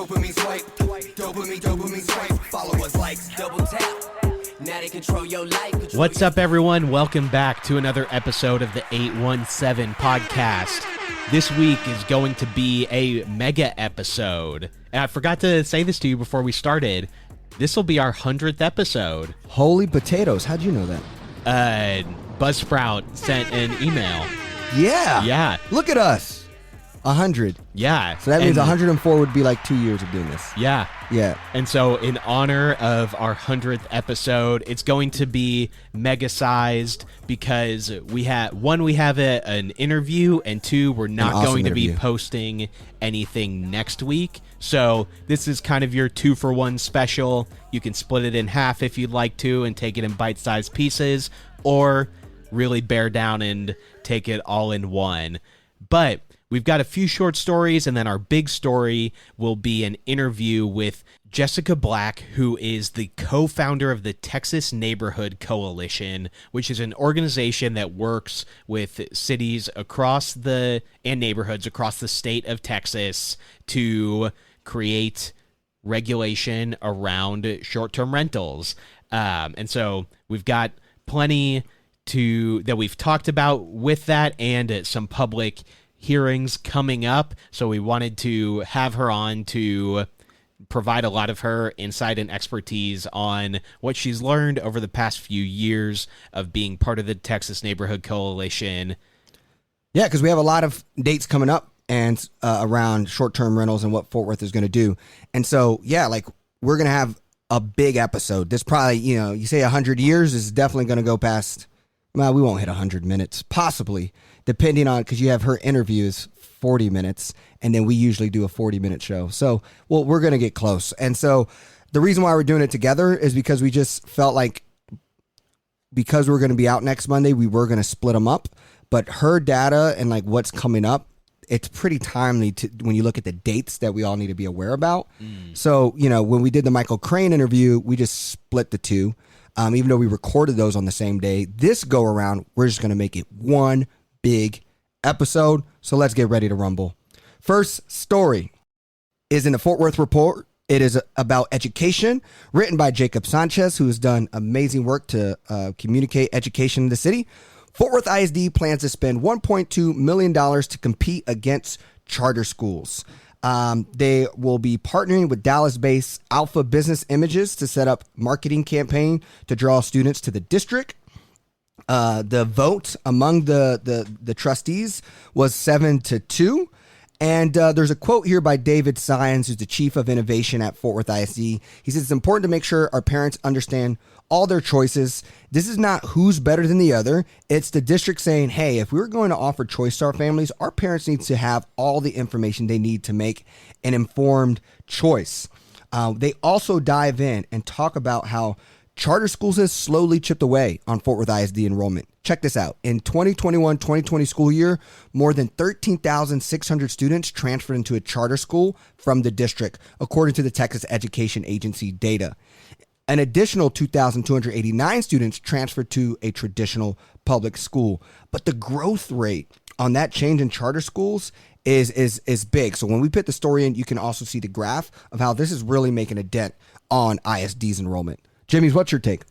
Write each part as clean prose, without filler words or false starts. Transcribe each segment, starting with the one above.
Dopamine swipe, dopamine swipe. Followers, likes, double tap. Now they control your life. What's up, everyone? Welcome back to another episode of the 817 podcast. This week is going to be a mega episode. And I forgot to say this to you before we started. This will be our 100th episode. Holy potatoes. How'd you know that? Buzzsprout sent an email. Yeah. Yeah. Look at us. 100. Yeah. So that means 104 would be like 2 years of doing this. Yeah. Yeah. And so in honor of our 100th episode, it's going to be mega-sized because we have an interview, and two, we're not going to be posting anything next week. So this is kind of your 2-for-1 special. You can split it in half if you'd like to and take it in bite-sized pieces, or really bear down and take it all in one. But we've got a few short stories, and then our big story will be an interview with Jessica Black, who is the co-founder of the Texas Neighborhood Coalition, which is an organization that works with cities and neighborhoods across the state of Texas to create regulation around short-term rentals. And so we've got plenty that we've talked about with that, and some public hearings coming up, so we wanted to have her on to provide a lot of her insight and expertise on what she's learned over the past few years of being part of the Texas Neighborhood Coalition. Yeah, because we have a lot of dates coming up and around short-term rentals and what Fort Worth is going to do. And so, yeah, like we're going to have a big episode. This probably, you say 100 years is definitely going to go past, well, we won't hit 100 minutes, possibly, depending on, because you have her interviews 40 minutes, and then we usually do a 40-minute show. So, well, we're going to get close. And so the reason why we're doing it together is because we just felt like, because we're going to be out next Monday, we were going to split them up. But her data and like what's coming up, it's pretty timely when you look at the dates that we all need to be aware about. So, when we did the Michael Crane interview, we just split the two. Even though we recorded those on the same day, this go around, we're just going to make it one big episode. So let's get ready to rumble. First story is in the Fort Worth Report. It is about education, written by Jacob Sanchez, who has done amazing work to communicate education in the city. Fort Worth ISD plans to spend $1.2 million to compete against charter schools. They will be partnering with Dallas-based Alpha Business Images to set up marketing campaign to draw students to the district. The vote among the trustees was 7-2. And there's a quote here by David Sines, who's the chief of innovation at Fort Worth ISD. He says, it's important to make sure our parents understand all their choices. This is not who's better than the other. It's the district saying, hey, if we're going to offer choice to our families, our parents need to have all the information they need to make an informed choice. They also dive in and talk about how charter schools has slowly chipped away on Fort Worth ISD enrollment. Check this out. In 2021-2020 school year, more than 13,600 students transferred into a charter school from the district, according to the Texas Education Agency data. An additional 2,289 students transferred to a traditional public school. But the growth rate on that change in charter schools is big. So when we put the story in, you can also see the graph of how this is really making a dent on ISD's enrollment. Jimmy's, what's your take?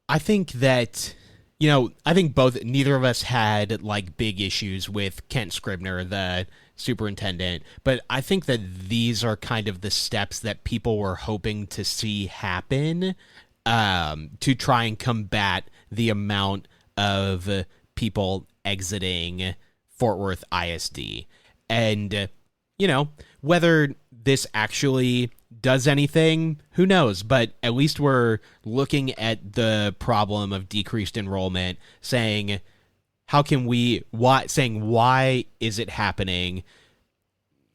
I think that, neither of us had like big issues with Kent Scribner, the superintendent, but I think that these are kind of the steps that people were hoping to see happen to try and combat the amount of people exiting Fort Worth ISD. And, whether this actually does anything, who knows? But at least we're looking at the problem of decreased enrollment, saying, why is it happening?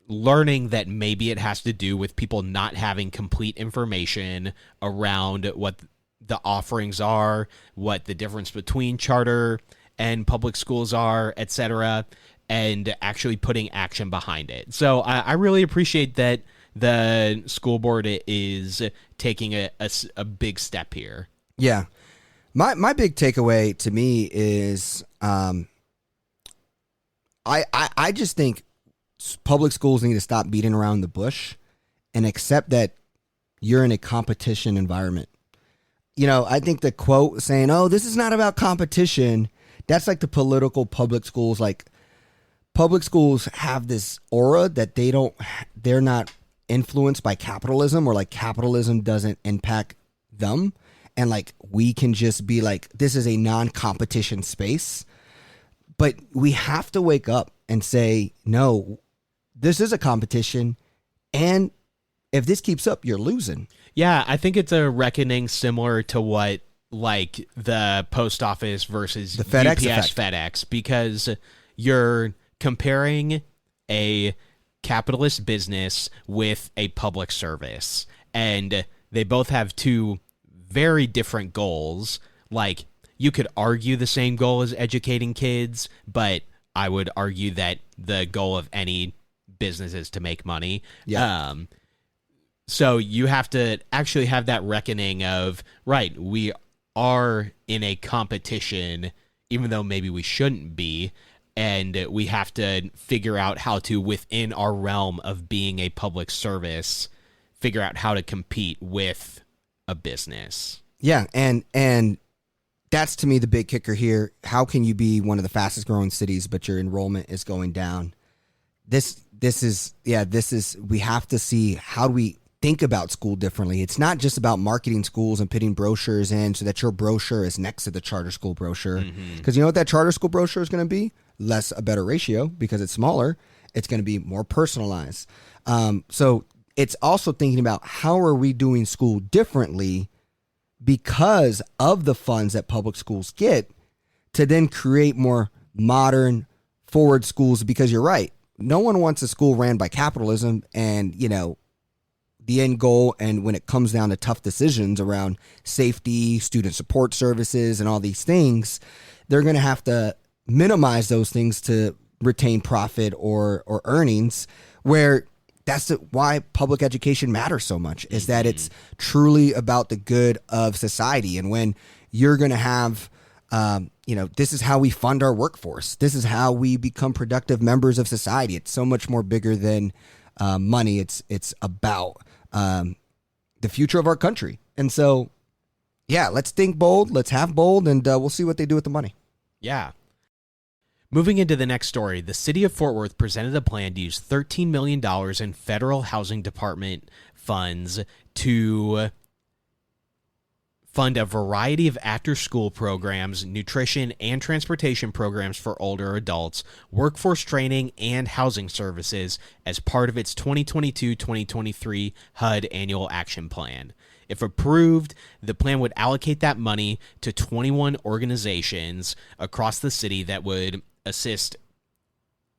Learning that maybe it has to do with people not having complete information around what the offerings are, what the difference between charter and public schools are, etc., and actually putting action behind it. So I really appreciate that the school board is taking a big step here. Yeah. My big takeaway to me is I just think public schools need to stop beating around the bush and accept that you're in a competition environment. I think the quote saying, "Oh, this is not about competition," that's like the political public schools. Like, public schools have this aura that they're not influenced by capitalism, or like capitalism doesn't impact them. And like, we can just be like, this is a non-competition space. But we have to wake up and say, no, this is a competition. And if this keeps up, you're losing. Yeah, I think it's a reckoning similar to what like the post office versus the FedEx UPS FedEx, because you're comparing a capitalist business with a public service, and they both have two very different goals. Like, you could argue the same goal is educating kids, but I would argue that the goal of any business is to make money. Yeah. So you have to actually have that reckoning of, right, we are in a competition, even though maybe we shouldn't be, and we have to figure out how to, within our realm of being a public service, figure out how to compete with a business. Yeah, and that's, to me, the big kicker here. How can you be one of the fastest growing cities, but your enrollment is going down? This is we have to see, how do we think about school differently? It's not just about marketing schools and putting brochures in so that your brochure is next to the charter school brochure. Because you know what that charter school brochure is going to be? A better ratio, because it's smaller. It's going to be more personalized. So it's also thinking about, how are we doing school differently because of the funds that public schools get, to then create more modern, forward schools. Because you're right, no one wants a school ran by capitalism, and the end goal, and when it comes down to tough decisions around safety, student support services, and all these things, they're going to have to minimize those things to retain profit or earnings, where that's why public education matters so much, is that it's truly about the good of society. And when you're going to have, this is how we fund our workforce. This is how we become productive members of society. It's so much more bigger than money. It's about the future of our country. And so, yeah, let's think bold. Let's have bold, and we'll see what they do with the money. Yeah. Moving into the next story, the city of Fort Worth presented a plan to use $13 million in federal housing department funds to fund a variety of after-school programs, nutrition and transportation programs for older adults, workforce training, and housing services as part of its 2022-2023 HUD Annual Action Plan. If approved, the plan would allocate that money to 21 organizations across the city that would assist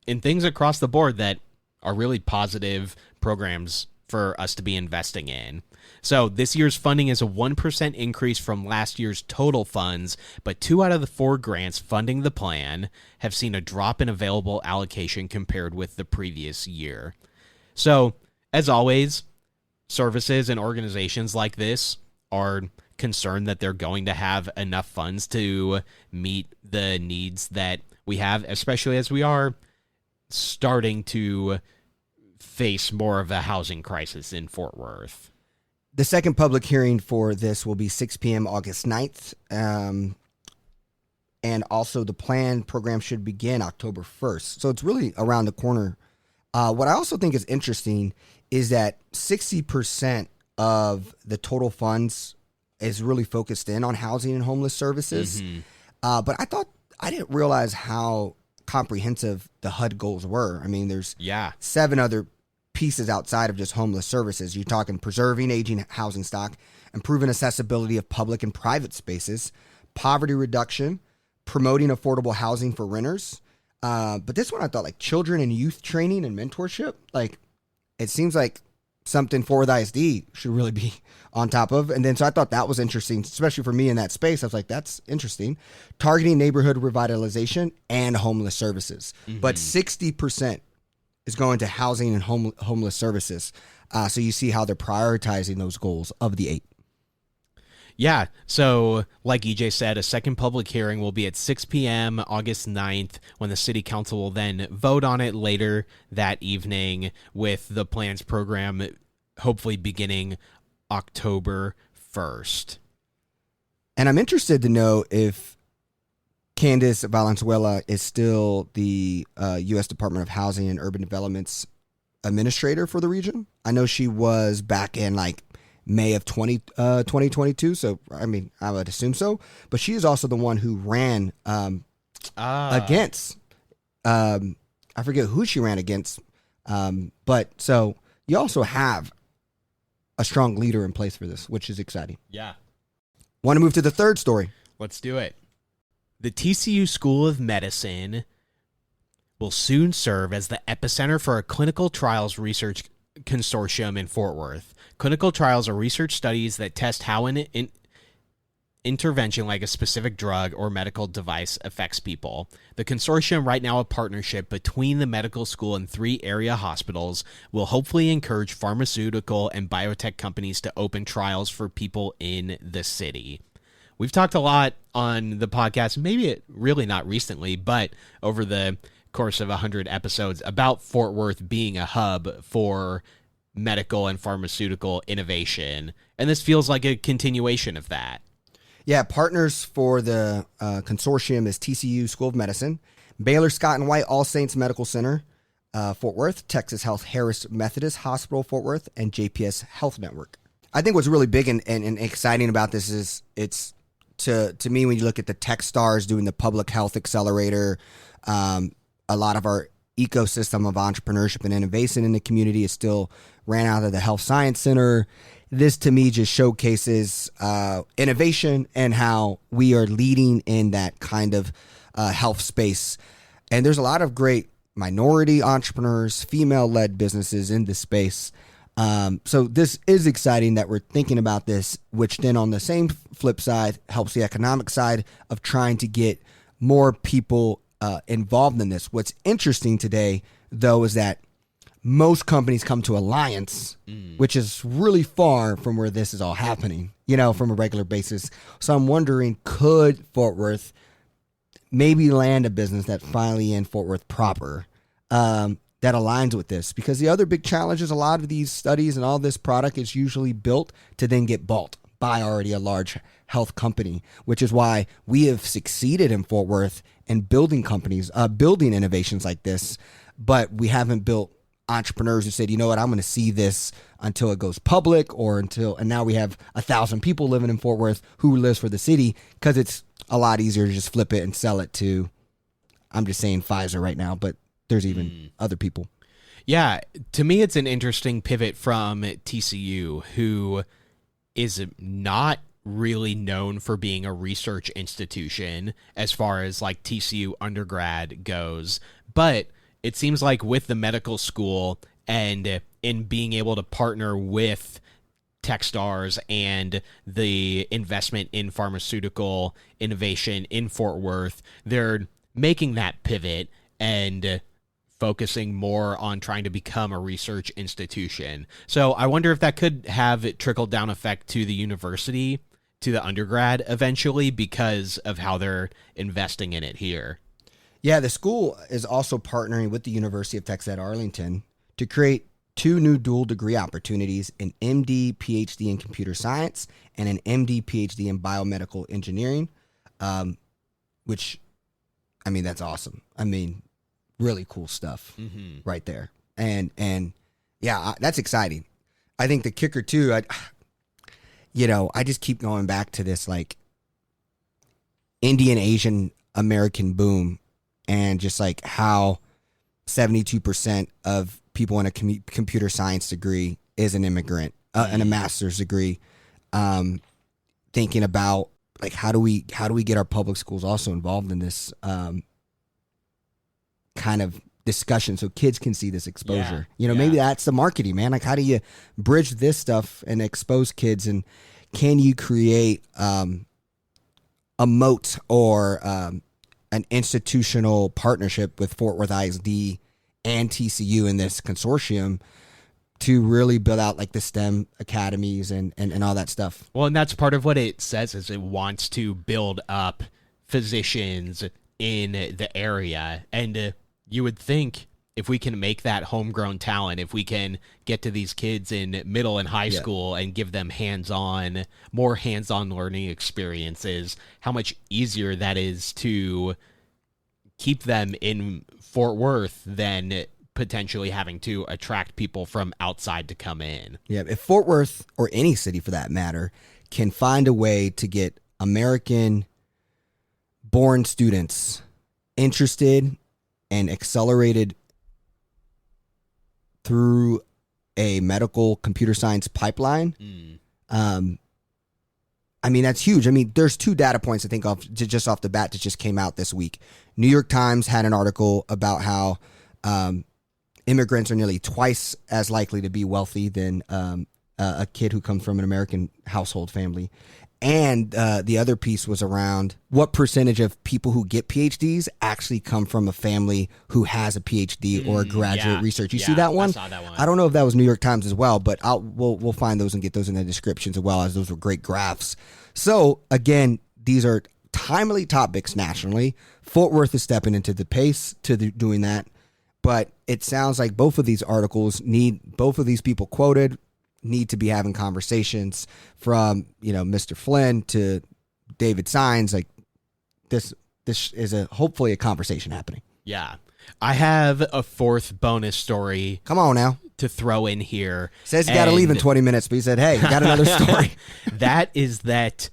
in things across the board that are really positive programs for us to be investing in. So this year's funding is a 1% increase from last year's total funds, but 2 out of the 4 grants funding the plan have seen a drop in available allocation compared with the previous year. So, as always, services and organizations like this are concerned that they're going to have enough funds to meet the needs that we have, especially as we are starting to face more of a housing crisis in Fort Worth. The second public hearing for this will be 6 p.m. August 9th. And also the plan program should begin October 1st. So it's really around the corner. What I also think is interesting is that 60% of the total funds is really focused in on housing and homeless services. But I didn't realize how comprehensive the HUD goals were. I mean, there's 7 other pieces outside of just homeless services. You're talking preserving aging housing stock, improving accessibility of public and private spaces, poverty reduction, promoting affordable housing for renters. But this one I thought, like, children and youth training and mentorship. Like, it seems like something Fort Worth ISD should really be on top of. And then, so I thought that was interesting, especially for me in that space. I was like, that's interesting. Targeting neighborhood revitalization and homeless services. But 60% is going to housing and homeless services. So you see how they're prioritizing those goals of the 8. Yeah, so like EJ said, a second public hearing will be at 6 p.m. August 9th, when the city council will then vote on it later that evening, with the plan's program hopefully beginning October 1st. And I'm interested to know if Candace Valenzuela is still the U.S. Department of Housing and Urban Development's administrator for the region. I know she was back in like May of 2022. So, I mean, I would assume so. But she is also the one who ran against, I forget who she ran against. But so you also have a strong leader in place for this, which is exciting. Yeah. Want to move to the third story? Let's do it. The TCU School of Medicine will soon serve as the epicenter for a clinical trials research consortium in Fort Worth. Clinical trials are research studies that test how an intervention like a specific drug or medical device affects people. The consortium, right now a partnership between the medical school and 3 area hospitals, will hopefully encourage pharmaceutical and biotech companies to open trials for people in the city. We've talked a lot on the podcast, maybe really not recently, but over the course of 100 episodes about Fort Worth being a hub for medical and pharmaceutical innovation. And this feels like a continuation of that. Yeah, partners for the consortium is TCU School of Medicine, Baylor Scott and White All Saints Medical Center, Fort Worth, Texas Health Harris Methodist Hospital, Fort Worth, and JPS Health Network. I think what's really big and exciting about this is it's, to me, when you look at the Techstars doing the public health accelerator, a lot of our ecosystem of entrepreneurship and innovation in the community is still ran out of the Health Science Center. This, to me, just showcases innovation and how we are leading in that kind of health space. And there's a lot of great minority entrepreneurs, female-led businesses in this space. So this is exciting that we're thinking about this, which then on the same flip side helps the economic side of trying to get more people involved in this. What's interesting today, though, is that most companies come to Alliance, which is really far from where this is all happening, from a regular basis. So I'm wondering, could Fort Worth maybe land a business that finally in Fort Worth proper that aligns with this? Because the other big challenge is a lot of these studies and all this product is usually built to then get bought by already a large health company, which is why we have succeeded in Fort Worth in building companies, building innovations like this, but we haven't built entrepreneurs who said, you know what, I'm going to see this until it goes public and now we have 1,000 people living in Fort Worth who lives for the city, because it's a lot easier to just flip it and sell it to, I'm just saying Pfizer right now, but there's even other people. Yeah, to me, it's an interesting pivot from TCU, who is not really known for being a research institution as far as like TCU undergrad goes, but it seems like with the medical school and in being able to partner with Techstars and the investment in pharmaceutical innovation in Fort Worth, they're making that pivot and focusing more on trying to become a research institution. So I wonder if that could have trickled down effect to the university, to the undergrad eventually, because of how they're investing in it here. Yeah, the school is also partnering with the University of Texas at Arlington to create 2 new dual degree opportunities, an MD, PhD in computer science and an MD, PhD in biomedical engineering, which, I mean, that's awesome. I mean, really cool stuff right there. And yeah, that's exciting. I think the kicker too, I just keep going back to this like Indian, Asian, American boom, and just like how 72% of people in a computer science degree is an immigrant and a master's degree. Thinking about like how do we get our public schools also involved in this kind of discussion so kids can see this exposure. Maybe that's the marketing, man. Like, how do you bridge this stuff and expose kids, and can you create a moat or an institutional partnership with Fort Worth ISD and TCU in this consortium to really build out like the STEM academies and all that stuff? Well, and that's part of what it says, is it wants to build up physicians in the area. And you would think if we can make that homegrown talent, if we can get to these kids in middle and high school and give them more hands-on learning experiences, how much easier that is to keep them in Fort Worth than potentially having to attract people from outside to come in. Yeah, if Fort Worth, or any city for that matter, can find a way to get American-born students interested and accelerated through a medical computer science pipeline, I mean, that's huge. I mean, there's 2 data points I think of just off the bat that just came out this week. New York Times had an article about how immigrants are nearly twice as likely to be wealthy than a kid who comes from an American household family. And the other piece was around what percentage of people who get PhDs actually come from a family who has a PhD or a graduate research. You see that one? I saw that one. I don't know if that was New York Times as well, but we'll find those and get those in the descriptions as well, as those were great graphs. So again, these are timely topics nationally. Fort Worth is stepping into the pace to doing that, but it sounds like both of these articles both of these people quoted need to be having conversations, from, Mr. Flynn to David Saenz. Like this is hopefully a conversation happening. Yeah. I have a 4th bonus story. Come on now. To throw in here. Says you got to leave in 20 minutes, but he said, hey, you got another story. That is that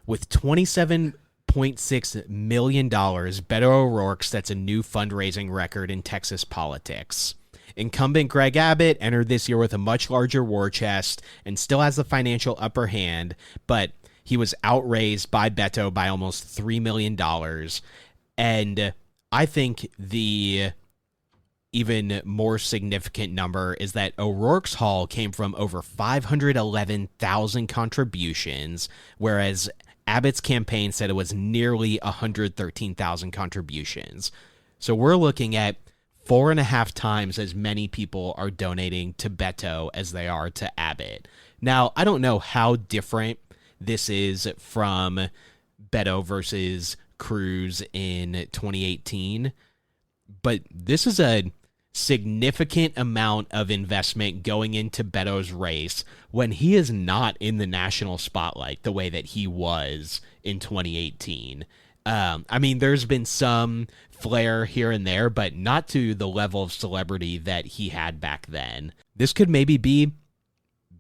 with $27.6 million, Beto O'Rourke sets a new fundraising record in Texas politics. Incumbent Greg Abbott entered this year with a much larger war chest and still has the financial upper hand, but he was outraised by Beto by almost $3 million. And I think the even more significant number is that O'Rourke's haul came from over 511,000 contributions, whereas Abbott's campaign said it was nearly 113,000 contributions. So we're looking at 4.5 times as many people are donating to Beto as they are to Abbott. Now, I don't know how different this is from Beto versus Cruz in 2018, but this is a significant amount of investment going into Beto's race when he is not in the national spotlight the way that he was in 2018. I mean, there's been some flair here and there, but not to the level of celebrity that he had back then. This could maybe be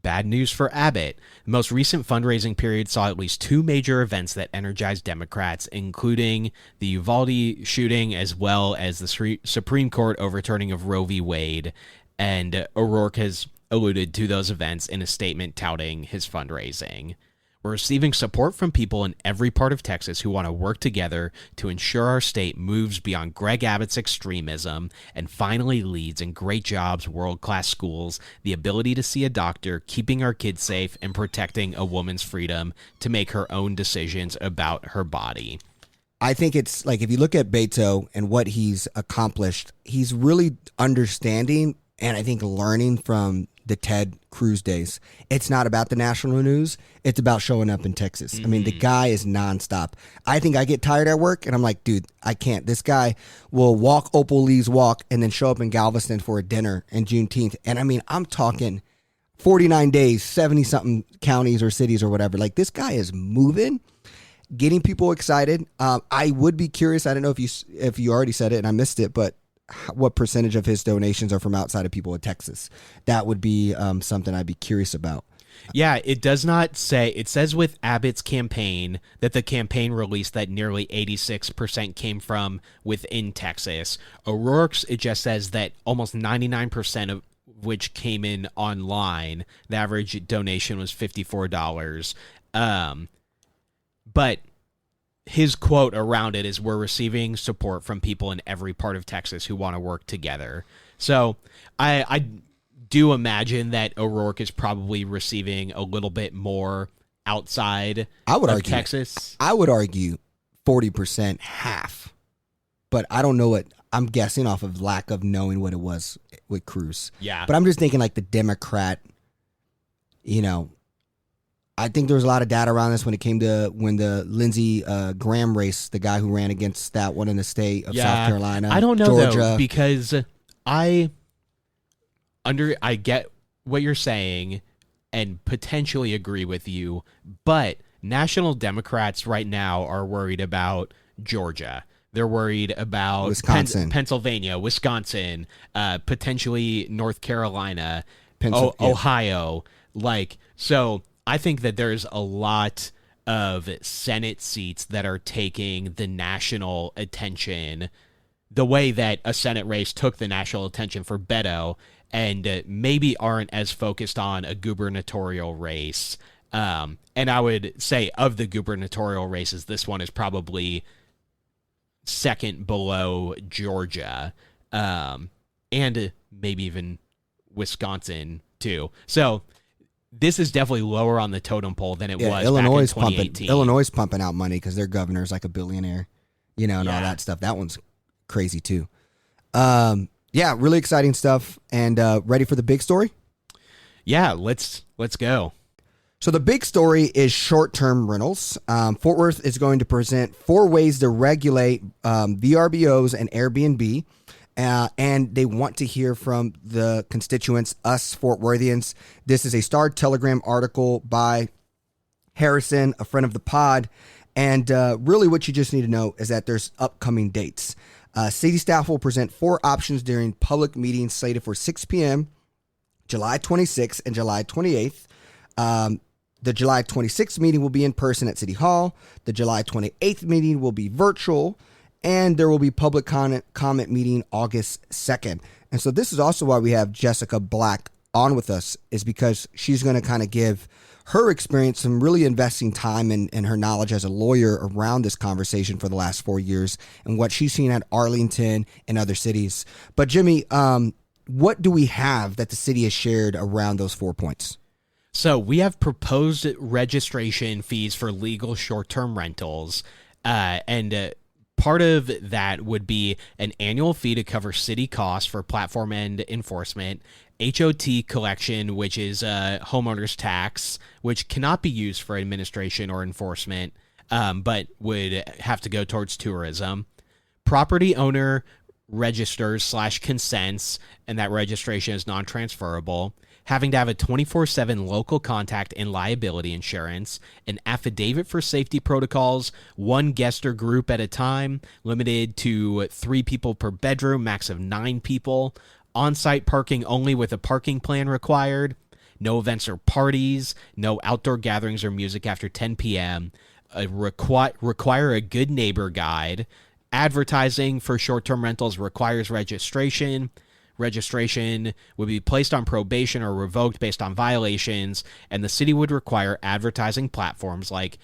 bad news for Abbott. The most recent fundraising period saw at least 2 major events that energized Democrats, including the Uvalde shooting as well as the Supreme Court overturning of Roe v. Wade. And O'Rourke has alluded to those events in a statement touting his fundraising. We're receiving support from people in every part of Texas who want to work together to ensure our state moves beyond Greg Abbott's extremism and finally leads in great jobs, world-class schools, the ability to see a doctor, keeping our kids safe, and protecting a woman's freedom to make her own decisions about her body. I think it's like, if you look at Beto and what he's accomplished, he's really understanding and I think learning from the Ted Cruz days. It's not about the national news. It's about showing up in Texas. I mean, the guy is nonstop. I think I get tired at work and I'm like, dude, I can't. This guy will walk Opal Lee's walk and then show up in Galveston for a dinner in Juneteenth. And I mean, I'm talking 49 days, 70 something counties or cities or whatever. Like, this guy is moving, getting people excited. I would be curious. I don't know if you already said it and I missed it, but what percentage of his donations are from outside of people in Texas? That would be something I'd be curious about. Yeah, it does not say. It says with Abbott's campaign that the campaign released that nearly 86% came from within Texas. O'Rourke's, it just says that almost 99% of which came in online. The average donation was $54. But his quote around it is, we're receiving support from people in every part of Texas who want to work together. So I do imagine that O'Rourke is probably receiving a little bit more outside of Texas. I would argue 40%, half. But I don't know what, I'm guessing off of lack of knowing what it was with Cruz. Yeah. But I'm just thinking like the Democrat, I think there was a lot of data around this when it came to when the Lindsey Graham race, the guy who ran against that one in the state of South Carolina. I don't know, Georgia. though, because I get what you're saying and potentially agree with you, but national Democrats right now are worried about Georgia. They're worried about Wisconsin, Pennsylvania, Wisconsin, potentially North Carolina, Ohio. So I think that there's a lot of Senate seats that are taking the national attention the way that a Senate race took the national attention for Beto, and maybe aren't as focused on a gubernatorial race. And I would say of the gubernatorial races, this one is probably second below Georgia, and maybe even Wisconsin too. So this is definitely lower on the totem pole than it was Illinois back in 2018. Illinois pumping out money because their governor's like a billionaire, and all that stuff. That one's crazy too. Really exciting stuff. And ready for the big story? Yeah, let's go. So the big story is short-term rentals. Fort Worth is going to present 4 ways to regulate VRBOs and Airbnb. And they want to hear from the constituents, us Fort Worthians. This is a Star Telegram article by Harrison, a friend of the pod. And really what you just need to know is that there's upcoming dates. City staff will present 4 options during public meetings slated for 6 p.m., July 26th and July 28th. The July 26th meeting will be in person at City Hall. The July 28th meeting will be virtual. And there will be public comment meeting August 2nd. And so this is also why we have Jessica Black on with us, is because she's going to kind of give her experience, some really investing time and her knowledge as a lawyer around this conversation for the last 4 years and what she's seen at Arlington and other cities. But Jimmy, what do we have that the city has shared around those 4 points? So we have proposed registration fees for legal short-term rentals, and part of that would be an annual fee to cover city costs for platform and enforcement, HOT collection, which is homeowners tax, which cannot be used for administration or enforcement, but would have to go towards tourism. Property owner registers / consents, and that registration is non-transferable. Having to have a 24/7 local contact and liability insurance, an affidavit for safety protocols, 1 guest or group at a time, limited to 3 people per bedroom, max of 9 people, on-site parking only with a parking plan required, no events or parties, no outdoor gatherings or music after 10 p.m., require a good neighbor guide, advertising for short-term rentals requires registration. Registration would be placed on probation or revoked based on violations, and the city would require advertising platforms like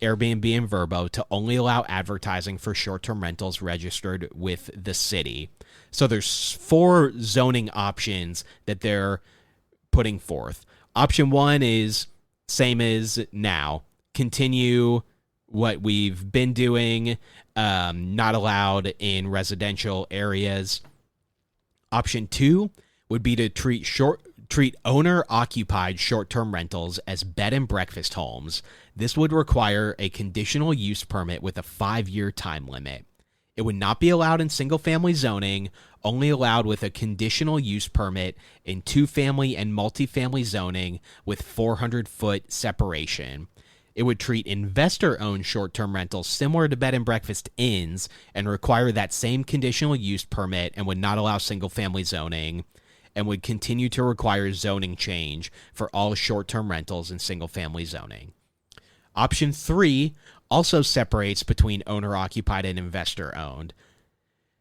Airbnb and VRBO to only allow advertising for short-term rentals registered with the city. So there's 4 zoning options that they're putting forth. Option 1 is same as now. Continue what we've been doing, not allowed in residential areas. Option 2 would be to treat owner-occupied short-term rentals as bed and breakfast homes. This would require a conditional use permit with a 5-year time limit. It would not be allowed in single-family zoning, only allowed with a conditional use permit in 2-family and multifamily zoning with 400-foot separation. It would treat investor-owned short-term rentals similar to bed and breakfast inns and require that same conditional use permit, and would not allow single-family zoning, and would continue to require zoning change for all short-term rentals in single-family zoning. Option 3 also separates between owner-occupied and investor-owned.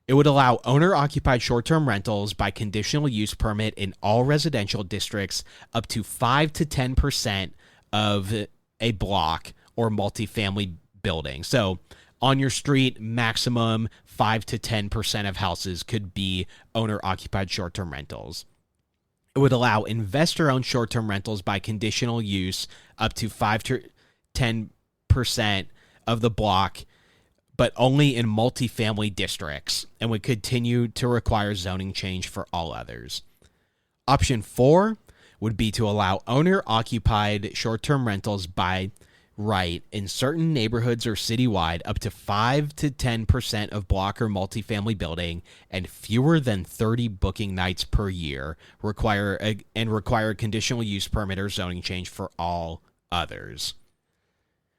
It would allow owner-occupied short-term rentals by conditional use permit in all residential districts up to 5 to 10% of a block or multifamily building. So on your street, maximum 5 to 10% of houses could be owner-occupied short-term rentals. It would allow investor-owned short-term rentals by conditional use up to 5 to 10% of the block, but only in multifamily districts, and would continue to require zoning change for all others. Option 4 would be to allow owner-occupied short-term rentals by right. In certain neighborhoods or citywide, up to 5 to 10% of block or multifamily building and fewer than 30 booking nights per year require a conditional use permit or zoning change for all others.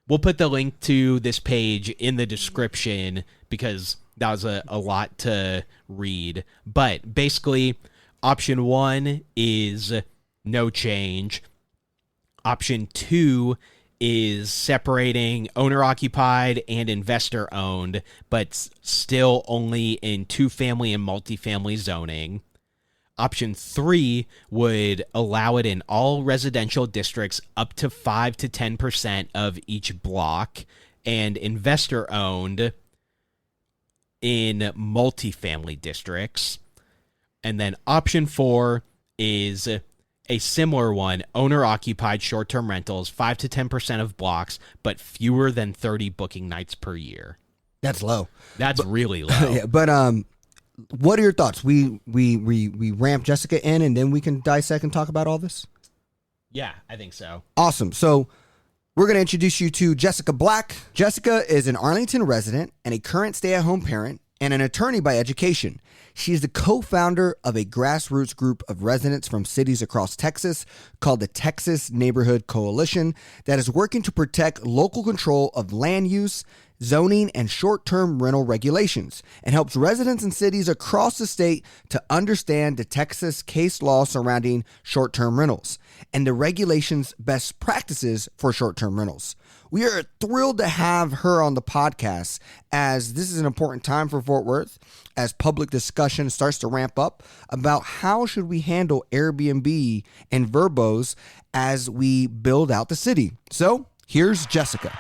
We'll put the link to this page in the description because that was a lot to read. But basically, option 1 is no change. Option 2 is separating owner-occupied and investor-owned, but still only in two-family and multifamily zoning. Option 3 would allow it in all residential districts up to 5 to 10% of each block, and investor-owned in multifamily districts. And then option 4 is a similar one, owner-occupied short-term rentals, 5 to 10% of blocks, but fewer than 30 booking nights per year. That's low. That's really low. Yeah, but what are your thoughts? We ramp Jessica in, and then we can dissect and talk about all this? Yeah, I think so. Awesome. So we're going to introduce you to Jessica Black. Jessica is an Arlington resident and a current stay-at-home parent and an attorney by education. She is the co-founder of a grassroots group of residents from cities across Texas called the Texas Neighborhood Coalition that is working to protect local control of land use, zoning, and short-term rental regulations, and helps residents in cities across the state to understand the Texas case law surrounding short-term rentals and the regulations' best practices for short-term rentals. We are thrilled to have her on the podcast as this is an important time for Fort Worth as public discussion starts to ramp up about how should we handle Airbnb and VRBOs as we build out the city. So here's Jessica.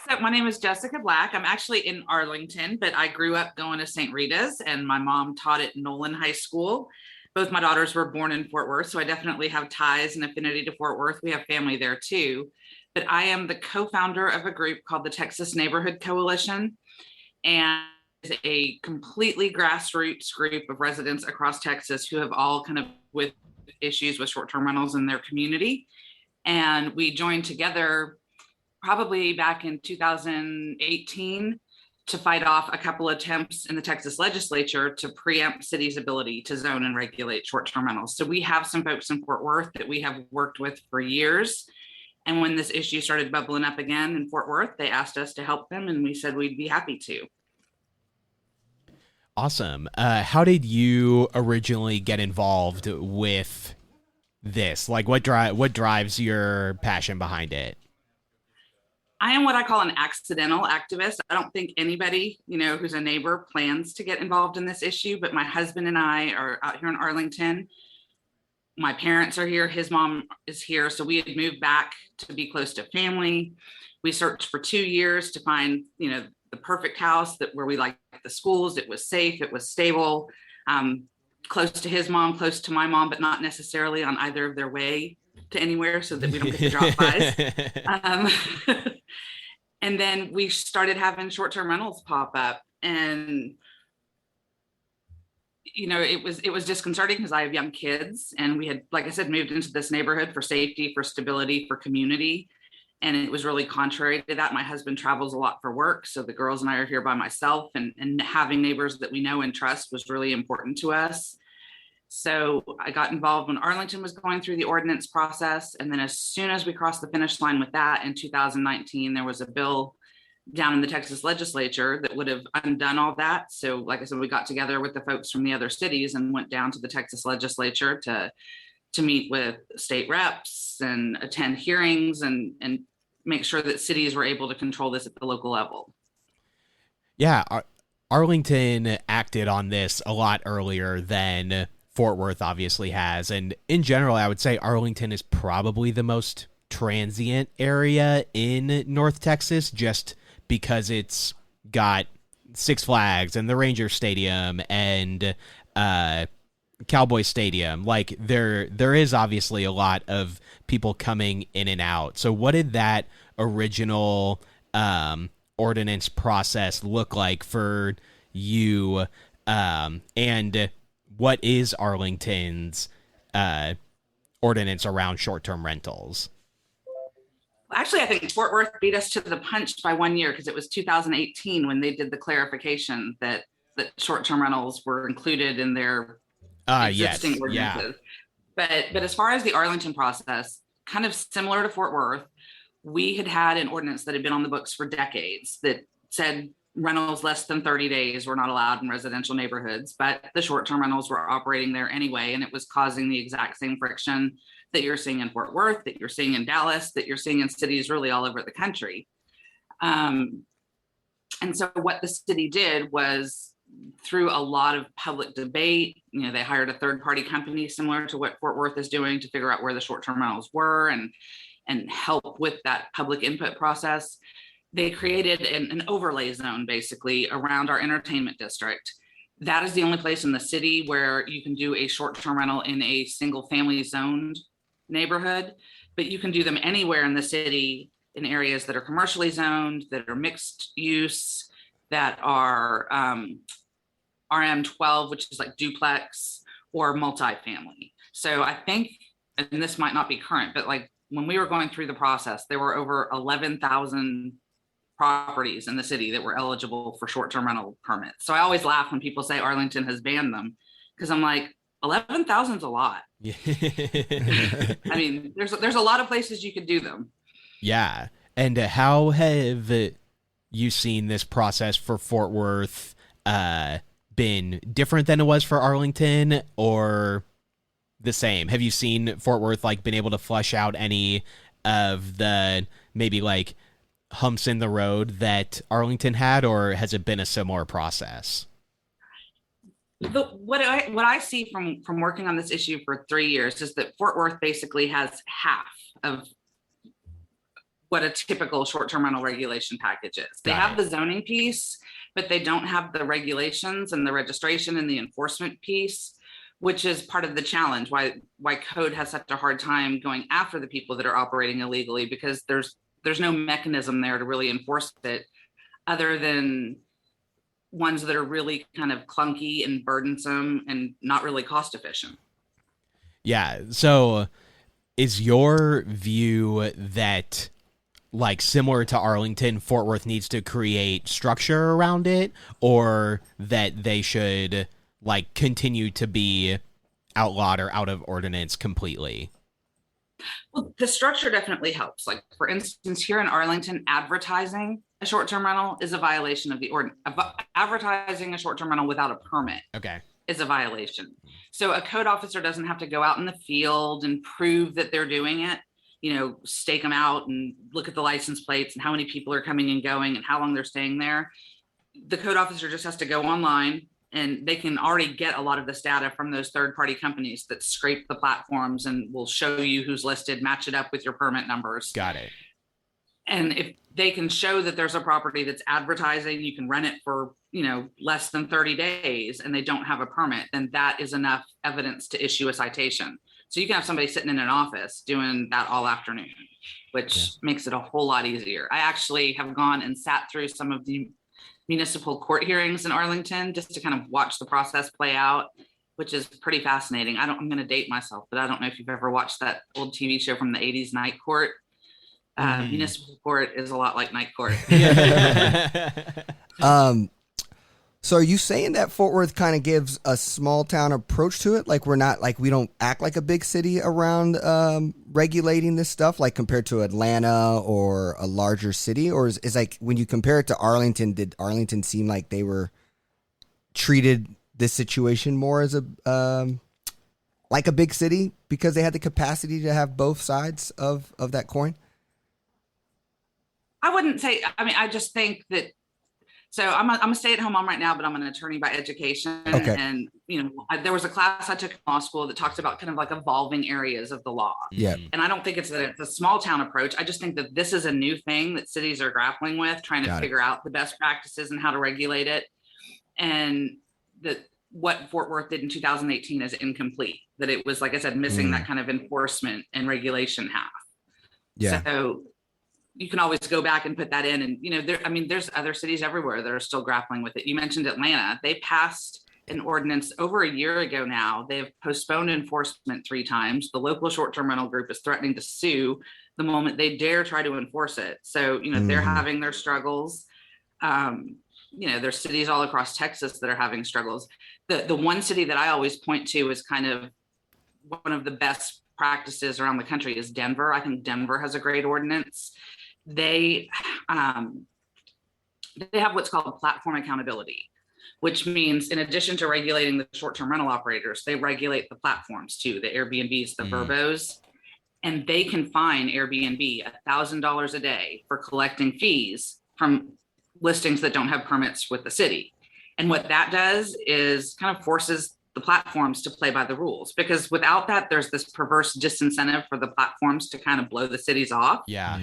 So my name is Jessica Black. I'm actually in Arlington, but I grew up going to St. Rita's and my mom taught at Nolan High School. Both my daughters were born in Fort Worth, so I definitely have ties and affinity to Fort Worth. We have family there too. But I am the co-founder of a group called the Texas Neighborhood Coalition, and it's a completely grassroots group of residents across Texas who have all kind of with issues with short-term rentals in their community. And we joined together probably back in 2018 to fight off a couple attempts in the Texas legislature to preempt cities' ability to zone and regulate short-term rentals. So we have some folks in Fort Worth that we have worked with for years. And when this issue started bubbling up again in Fort Worth, they asked us to help them, and we said we'd be happy to. Awesome. How did you originally get involved with this? Like, what drives your passion behind it? I am what I call an accidental activist. I don't think anybody, who's a neighbor plans to get involved in this issue, but my husband and I are out here in Arlington. My parents are here. His mom is here. So we had moved back to be close to family. We searched for 2 years to find, the perfect house where we liked the schools. It was safe. It was stable, close to his mom, close to my mom, but not necessarily on either of their way to anywhere so that we don't get the drop bys. And then we started having short-term rentals pop up, and it was disconcerting because I have young kids, and we had, like I said, moved into this neighborhood for safety, for stability, for community. And it was really contrary to that. My husband travels a lot for work, so the girls and I are here by myself, and having neighbors that we know and trust was really important to us. So I got involved when Arlington was going through the ordinance process. And then as soon as we crossed the finish line with that in 2019, there was a bill down in the Texas legislature that would have undone all that. So like I said, we got together with the folks from the other cities and went down to the Texas legislature to meet with state reps and attend hearings and make sure that cities were able to control this at the local level. Yeah, Arlington acted on this a lot earlier than Fort Worth obviously has. And in general, I would say Arlington is probably the most transient area in North Texas just because it's got Six Flags and the Ranger Stadium and Cowboy Stadium. Like there is obviously a lot of people coming in and out. So what did that original ordinance process look like for you? And what is Arlington's ordinance around short-term rentals? Actually, I think Fort Worth beat us to the punch by 1 year because it was 2018 when they did the clarification that short-term rentals were included in their existing ordinances. But as far as the Arlington process, kind of similar to Fort Worth, we had an ordinance that had been on the books for decades that said rentals less than 30 days were not allowed in residential neighborhoods, but the short-term rentals were operating there anyway, and it was causing the exact same friction that you're seeing in Fort Worth, that you're seeing in Dallas, that you're seeing in cities really all over the country. And so what the city did was, through a lot of public debate, they hired a third-party company similar to what Fort Worth is doing to figure out where the short-term rentals were and help with that public input process. They created an overlay zone basically around our entertainment district. That is the only place in the city where you can do a short-term rental in a single family zoned neighborhood, but you can do them anywhere in the city in areas that are commercially zoned, that are mixed use, that are RM12, which is like duplex or multifamily. So I think, and this might not be current, but like when we were going through the process, there were over 11,000 properties in the city that were eligible for short-term rental permits. So I always laugh when people say Arlington has banned them, because I'm like, 11,000 is a lot. Yeah. I mean, there's a lot of places you could do them. Yeah. And how have you seen this process for Fort Worth been different than it was for Arlington, or the same? Have you seen Fort Worth like been able to flush out any of the maybe like humps in the road that Arlington had, or has it been a similar process? What I see from working on this issue for 3 years is that Fort Worth basically has half of what a typical short-term rental regulation package is. They have the zoning piece, but they don't have the regulations and the registration and the enforcement piece, which is part of the challenge, why code has such a hard time going after the people that are operating illegally, because there's no mechanism there to really enforce it other than ones that are really kind of clunky and burdensome and not really cost efficient. Yeah. So is your view that, like, similar to Arlington, Fort Worth needs to create structure around it, or that they should like continue to be outlawed or out of ordinance completely? Well, the structure definitely helps. Like, for instance, here in Arlington, advertising a short-term rental is a violation of the ordinance. Advertising a short-term rental without a permit is a violation. So a code officer doesn't have to go out in the field and prove that they're doing it, stake them out and look at the license plates and how many people are coming and going and how long they're staying there. The code officer just has to go online, and they can already get a lot of this data from those third-party companies that scrape the platforms and will show you who's listed, match it up with your permit numbers. Got it. And if they can show that there's a property that's advertising, you can rent it for, less than 30 days and they don't have a permit, then that is enough evidence to issue a citation. So you can have somebody sitting in an office doing that all afternoon, which makes it a whole lot easier. I actually have gone and sat through some of the municipal court hearings in Arlington just to kind of watch the process play out, which is pretty fascinating. I'm going to date myself, but I don't know if you've ever watched that old TV show from the 80s, Night Court. Municipal court is a lot like night court. So are you saying that Fort Worth kind of gives a small town approach to it? Like we don't act like a big city around regulating this stuff, like compared to Atlanta or a larger city? Or is like when you compare it to Arlington, did Arlington seem like they were treated this situation more as like a big city because they had the capacity to have both sides of that coin? I wouldn't say, I just think that, so I'm a stay-at-home mom right now, but I'm an attorney by education. Okay. And, there was a class I took in law school that talks about kind of like evolving areas of the law. Yeah. And I don't think it's a small town approach. I just think that this is a new thing that cities are grappling with, trying to figure out the best practices and how to regulate it. And that what Fort Worth did in 2018 is incomplete, that it was, like I said, missing that kind of enforcement and regulation half. Yeah. So you can always go back and put that in. And, there's other cities everywhere that are still grappling with it. You mentioned Atlanta. They passed an ordinance over a year ago now. They've postponed enforcement 3 times. The local short-term rental group is threatening to sue the moment they dare try to enforce it. So, they're having their struggles. There's cities all across Texas that are having struggles. The one city that I always point to is kind of one of the best practices around the country is Denver. I think Denver has a great ordinance. They have what's called platform accountability, which means in addition to regulating the short-term rental operators, they regulate the platforms too, the Airbnbs, the VRBOs, and they can fine Airbnb $1,000 a day for collecting fees from listings that don't have permits with the city. And what that does is kind of forces the platforms to play by the rules, because without that, there's this perverse disincentive for the platforms to kind of blow the cities off. Yeah.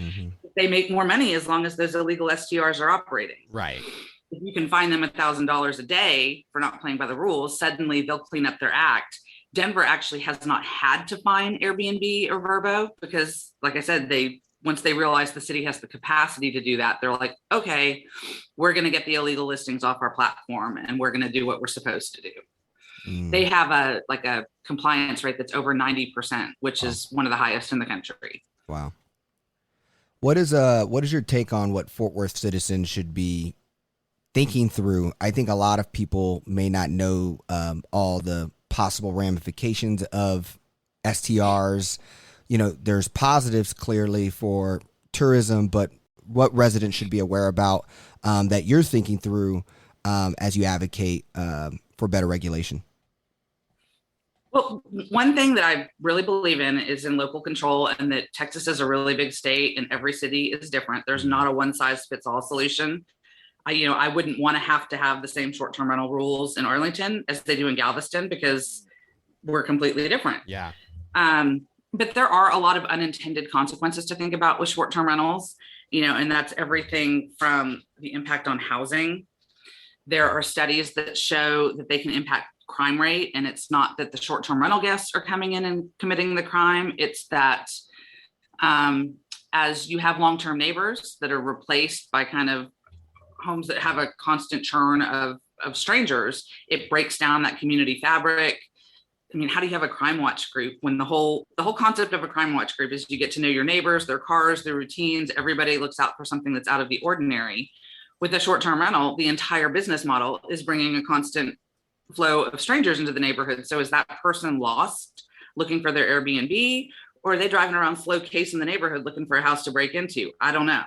They make more money as long as those illegal STRs are operating. Right. If you can fine them $1,000 a day for not playing by the rules, suddenly they'll clean up their act. Denver actually has not had to fine Airbnb or VRBO because, like I said, once they realize the city has the capacity to do that, they're like, okay, we're going to get the illegal listings off our platform and we're going to do what we're supposed to do. They have a compliance rate that's over 90%, which is one of the highest in the country. Wow. What is your take on what Fort Worth citizens should be thinking through? I think a lot of people may not know all the possible ramifications of STRs. There's positives clearly for tourism, but what residents should be aware about that you're thinking through as you advocate for better regulation? Well, one thing that I really believe in is in local control, and that Texas is a really big state and every city is different. There's not a one size fits all solution. I wouldn't want to have the same short-term rental rules in Arlington as they do in Galveston because we're completely different. Yeah. But there are a lot of unintended consequences to think about with short-term rentals, and that's everything from the impact on housing. There are studies that show that they can impact crime rate, and it's not that the short-term rental guests are coming in and committing the crime. It's that as you have long-term neighbors that are replaced by kind of homes that have a constant churn of strangers, it breaks down that community fabric. I mean, how do you have a crime watch group when the whole concept of a crime watch group is you get to know your neighbors, their cars, their routines, everybody looks out for something that's out of the ordinary. With a short-term rental, the entire business model is bringing a constant flow of strangers into the neighborhood. So is that person lost looking for their Airbnb, or are they driving around slow case in the neighborhood looking for a house to break into? I don't know.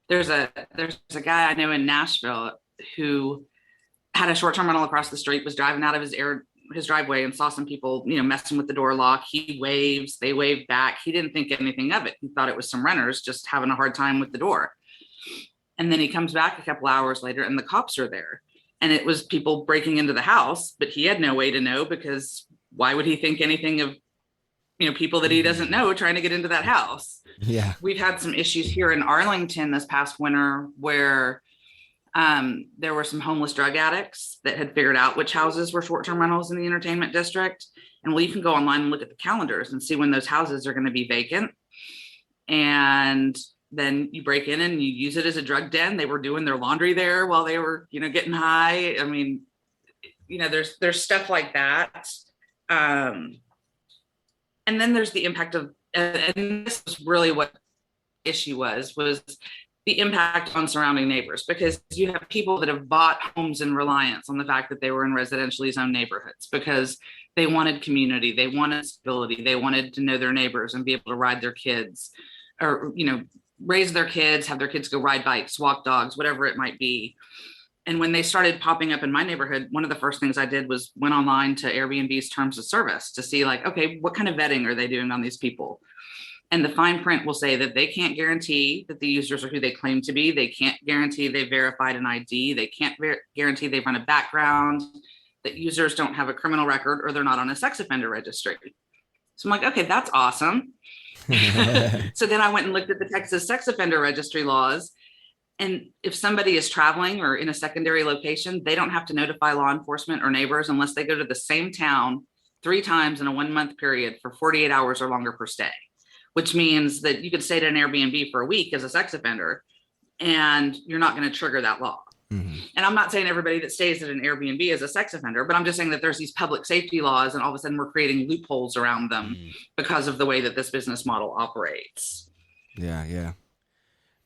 There's a guy I know in Nashville who had a short-term rental across the street, was driving out of his driveway and saw some people, messing with the door lock. He waves, they waved back. He didn't think anything of it. He thought it was some renters just having a hard time with the door. And then he comes back a couple hours later and the cops are there. And it was people breaking into the house, but he had no way to know, because why would he think anything of, people that he doesn't know trying to get into that house? Yeah. We've had some issues here in Arlington this past winter where there were some homeless drug addicts that had figured out which houses were short-term rentals in the entertainment district. And you can go online and look at the calendars and see when those houses are going to be vacant. And then you break in and you use it as a drug den. They were doing their laundry there while they were, getting high. I mean, there's stuff like that. And then there's the impact of, and this is really what the issue was the impact on surrounding neighbors, because you have people that have bought homes in reliance on the fact that they were in residentially zoned neighborhoods because they wanted community, they wanted stability, they wanted to know their neighbors and be able to ride their kids, or, raise their kids, have their kids go ride bikes, walk dogs, whatever it might be. And when they started popping up in my neighborhood, one of the first things I did was went online to Airbnb's terms of service to see okay, what kind of vetting are they doing on these people? And the fine print will say that they can't guarantee that the users are who they claim to be. They can't guarantee they verified an ID. They can't guarantee they've run a background, that users don't have a criminal record, or they're not on a sex offender registry. So I'm like, okay, that's awesome. So then I went and looked at the Texas sex offender registry laws. And if somebody is traveling or in a secondary location, they don't have to notify law enforcement or neighbors unless they go to the same town 3 times in a 1-month period for 48 hours or longer per stay, which means that you could stay at an Airbnb for a week as a sex offender and you're not going to trigger that law. And I'm not saying everybody that stays at an Airbnb is a sex offender, but I'm just saying that there's these public safety laws, and all of a sudden we're creating loopholes around them because of the way that this business model operates. Yeah.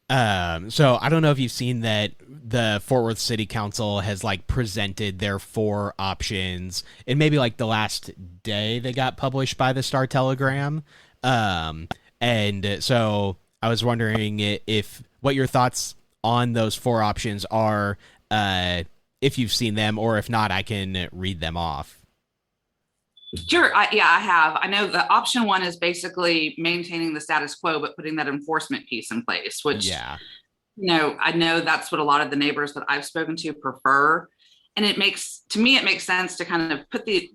So I don't know if you've seen that the Fort Worth City Council has like presented their 4 options, and maybe like the last day they got published by the Star Telegram. And so I was wondering if what your thoughts on those 4 options are, if you've seen them, or if not, I can read them off. Sure. I have. I know the option 1 is basically maintaining the status quo, but putting that enforcement piece in place, which, I know that's what a lot of the neighbors that I've spoken to prefer. And it makes sense to kind of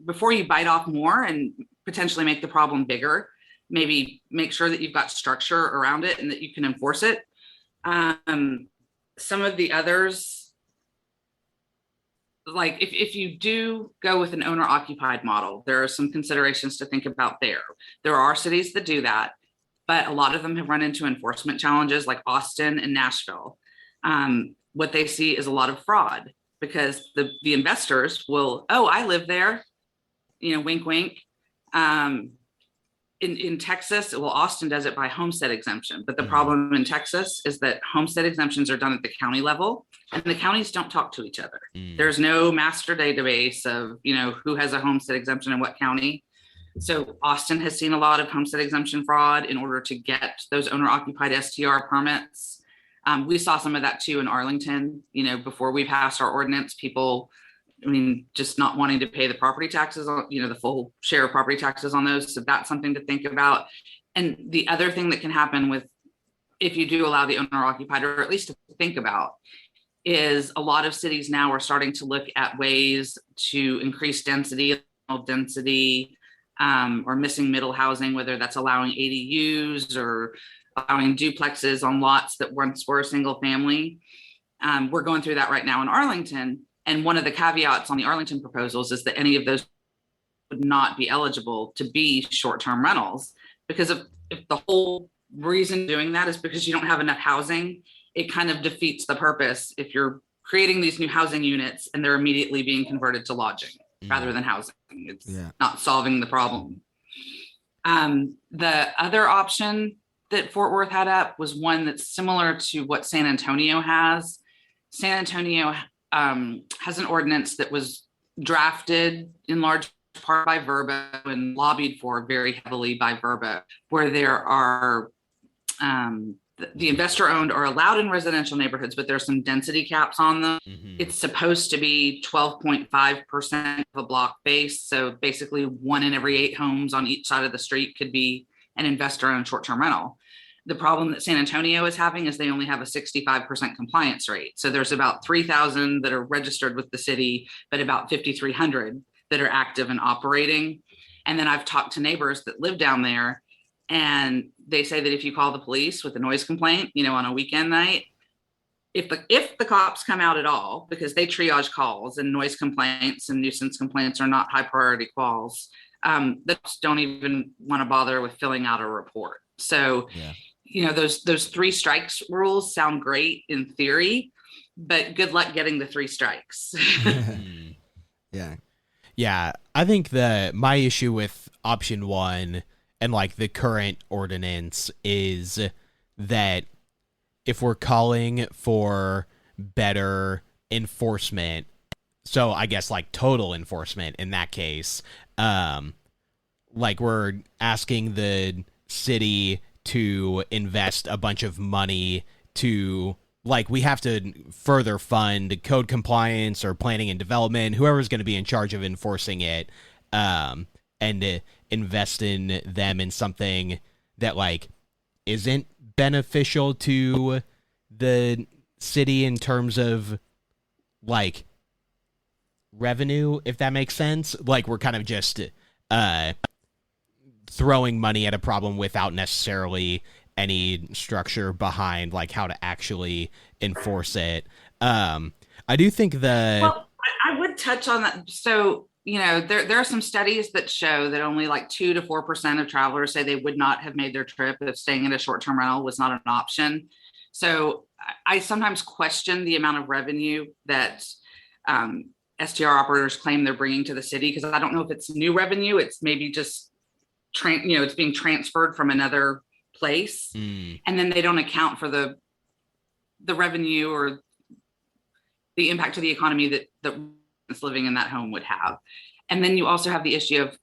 before you bite off more and potentially make the problem bigger, maybe make sure that you've got structure around it and that you can enforce it. Some of the others, like if you do go with an owner occupied model, there are some considerations to think about there. There are cities that do that, but a lot of them have run into enforcement challenges like Austin and Nashville. What they see is a lot of fraud because the investors will, I live there, wink, wink. In Texas, Austin does it by homestead exemption. But the problem in Texas is that homestead exemptions are done at the county level, and the counties don't talk to each other. There's no master database of, who has a homestead exemption in what county. So Austin has seen a lot of homestead exemption fraud in order to get those owner occupied STR permits. We saw some of that too in Arlington, before we passed our ordinance, people, just not wanting to pay the property taxes on, the full share of property taxes on those. So that's something to think about. And the other thing that can happen if you do allow the owner occupied, or at least to think about, is a lot of cities now are starting to look at ways to increase density, or missing middle housing, whether that's allowing ADUs or allowing duplexes on lots that once were a single family. We're going through that right now in Arlington. And one of the caveats on the Arlington proposals is that any of those would not be eligible to be short-term rentals, because if the whole reason doing that is because you don't have enough housing, it kind of defeats the purpose if you're creating these new housing units and they're immediately being converted to lodging rather than housing. It's not solving the problem. The other option that Fort Worth had up was one that's similar to what San Antonio has. San Antonio has an ordinance that was drafted in large part by VRBO and lobbied for very heavily by VRBO, where there are the investor owned are allowed in residential neighborhoods, but there's some density caps on them. It's supposed to be 12.5% of a block base. So basically 1 in every 8 homes on each side of the street could be an investor owned short-term rental. The problem that San Antonio is having is they only have a 65% compliance rate. So there's about 3,000 that are registered with the city, but about 5,300 that are active and operating. And then I've talked to neighbors that live down there, and they say that if you call the police with a noise complaint, on a weekend night, if the cops come out at all, because they triage calls, and noise complaints and nuisance complaints are not high priority calls, that don't even want to bother with filling out a report. So those 3 strikes rules sound great in theory, but good luck getting the 3 strikes. Yeah. I think my issue with option 1 and like the current ordinance is that if we're calling for better enforcement, so I guess like total enforcement in that case, like we're asking the city to invest a bunch of money to, like, we have to further fund code compliance or planning and development, whoever's going to be in charge of enforcing it, and invest in them in something that like isn't beneficial to the city in terms of like revenue, if that makes sense. Like we're kind of just throwing money at a problem without necessarily any structure behind like how to actually enforce it. I do think I would touch on that. So, there are some studies that show that only like 2 to 4% of travelers say they would not have made their trip if staying in a short-term rental was not an option. So I sometimes question the amount of revenue that STR operators claim they're bringing to the city, because I don't know if it's new revenue. It's maybe just it's being transferred from another place, and then they don't account for the revenue or the impact to the economy that living in that home would have. And then you also have the issue of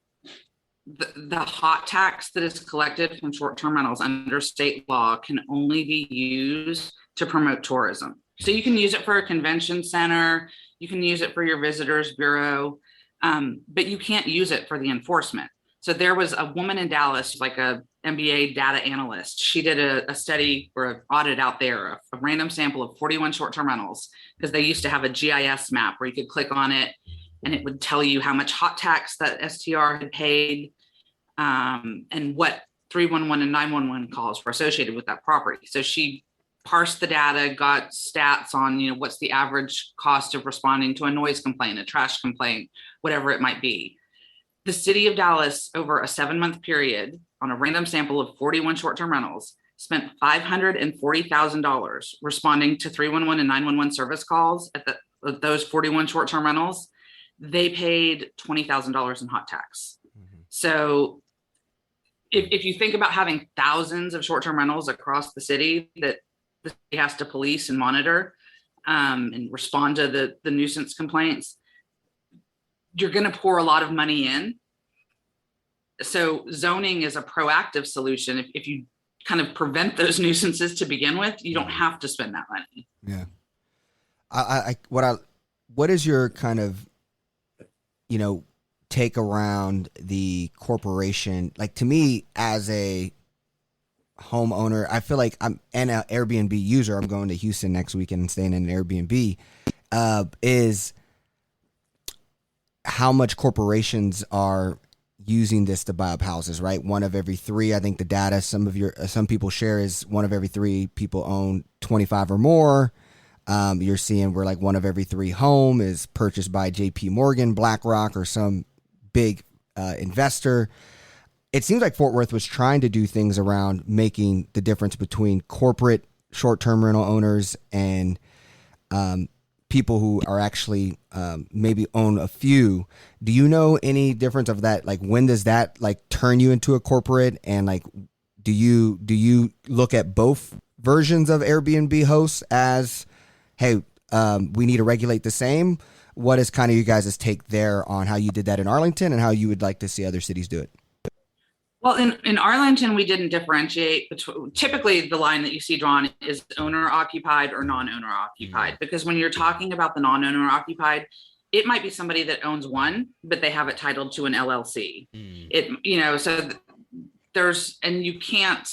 the hot tax that is collected from short-term rentals under state law can only be used to promote tourism. So you can use it for a convention center, you can use it for your visitors bureau, but you can't use it for the enforcement. So there was a woman in Dallas, like a MBA data analyst. She did a study or an audit out there, a random sample of 41 short-term rentals, because they used to have a GIS map where you could click on it and it would tell you how much hot tax that STR had paid, and what 311 and 911 calls were associated with that property. So she parsed the data, got stats on, what's the average cost of responding to a noise complaint, a trash complaint, whatever it might be. The city of Dallas, over a 7-month period, on a random sample of 41 short-term rentals, spent $540,000 responding to 311 and 911 service calls at those 41 short-term rentals. They paid $20,000 in hot tax. So if you think about having thousands of short-term rentals across the city that the city has to police and monitor, and respond to the nuisance complaints, you're going to pour a lot of money in. So zoning is a proactive solution. If you kind of prevent those nuisances to begin with, you don't have to spend that money. Yeah. What is your kind of, take around the corporation? Like, to me, as a homeowner, I feel like I'm an Airbnb user. I'm going to Houston next weekend and staying in an Airbnb, is how much corporations are using this to buy up houses, right? 1 of every 3, I think the data some people share is 1 of every 3 people own 25 or more. You're seeing where like 1 of every 3 home is purchased by JP Morgan, BlackRock, or some big investor. It seems like Fort Worth was trying to do things around making the difference between corporate short-term rental owners and people who are actually maybe own a few. Do you know any difference of that? Like, when does that like turn you into a corporate? And like, do you look at both versions of Airbnb hosts as, hey, we need to regulate the same? What is kind of you guys' take there on how you did that in Arlington and how you would like to see other cities do it? Well, in Arlington, we didn't differentiate between, typically the line that you see drawn is owner occupied or non-owner occupied, because when you're talking about the non-owner occupied, it might be somebody that owns one, but they have it titled to an LLC. So there's, and you can't,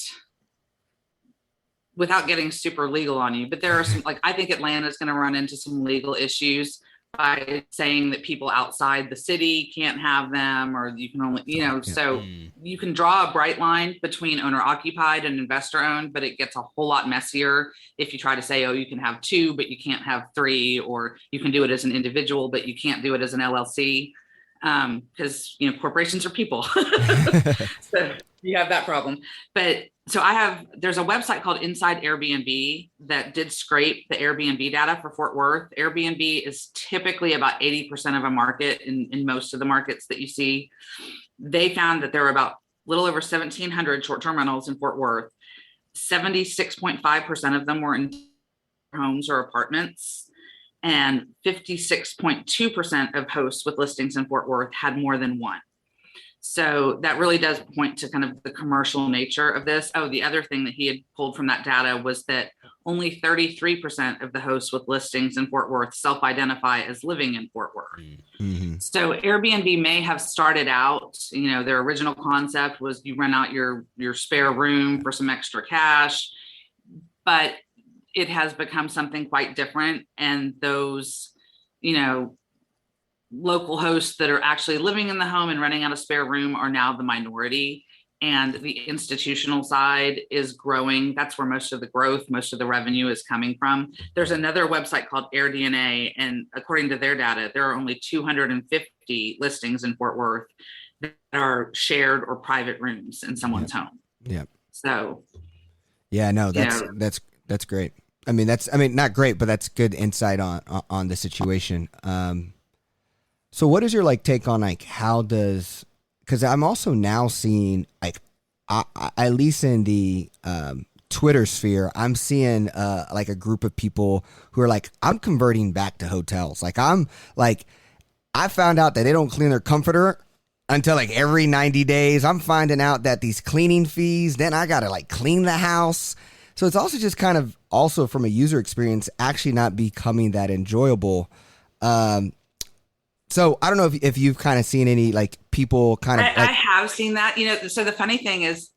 without getting super legal on you, but there are some, like, I think Atlanta's going to run into some legal issues by saying that people outside the city can't have them, or you can only, so you can draw a bright line between owner occupied and investor owned, but it gets a whole lot messier if you try to say, oh, you can have 2, but you can't have 3, or you can do it as an individual, but you can't do it as an LLC. Because, corporations are people. So you have that problem. But so there's a website called Inside Airbnb that did scrape the Airbnb data for Fort Worth. Airbnb is typically about 80% of a market in most of the markets that you see. They found that there were about a little over 1,700 short-term rentals in Fort Worth. 76.5% of them were in homes or apartments. And 56.2% of hosts with listings in Fort Worth had more than one. So that really does point to kind of the commercial nature of this. Oh, the other thing that he had pulled from that data was that only 33% of the hosts with listings in Fort Worth self-identify as living in Fort Worth. Mm-hmm. So Airbnb may have started out, their original concept was you rent out your spare room for some extra cash, but it has become something quite different. And those, local hosts that are actually living in the home and renting out a spare room are now the minority. And the institutional side is growing. That's where most of the growth, most of the revenue is coming from. There's another website called AirDNA. And according to their data, there are only 250 listings in Fort Worth that are shared or private rooms in someone's home. Yeah. So. Yeah, no, that's great. I mean, not great, but that's good insight on the situation. So what is your like take on like how does, because I'm also now seeing like at least in the Twitter sphere, I'm seeing like a group of people who are like, I'm converting back to hotels. Like I found out that they don't clean their comforter until like every 90 days. I'm finding out that these cleaning fees, then I got to like clean the house. So it's also just kind of also from a user experience actually not becoming that enjoyable. So I don't know if you've kind of seen any like people kind of. I have seen that, so the funny thing is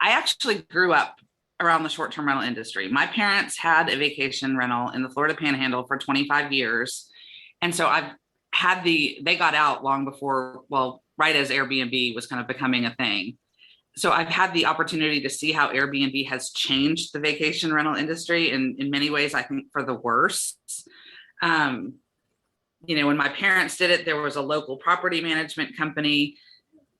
I actually grew up around the short-term rental industry. My parents had a vacation rental in the Florida Panhandle for 25 years. And so I've had they got out long before, well, right as Airbnb was kind of becoming a thing. So I've had the opportunity to see how Airbnb has changed the vacation rental industry in many ways, I think for the worse. When my parents did it, there was a local property management company.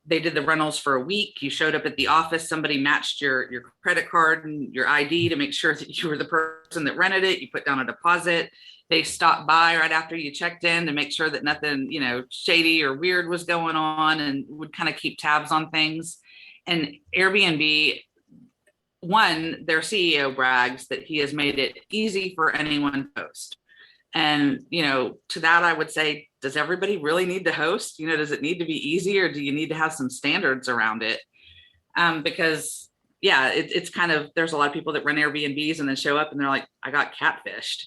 They did the rentals for a week. You showed up at the office, somebody matched your credit card and your ID to make sure that you were the person that rented it. You put down a deposit. They stopped by right after you checked in to make sure that nothing, shady or weird was going on, and would kind of keep tabs on things. And Airbnb, their CEO brags that he has made it easy for anyone to host. And, to that, I would say, does everybody really need to host? Does it need to be easy, or do you need to have some standards around it? Because, it's kind of, there's a lot of people that rent Airbnbs and then show up and they're like, I got catfished.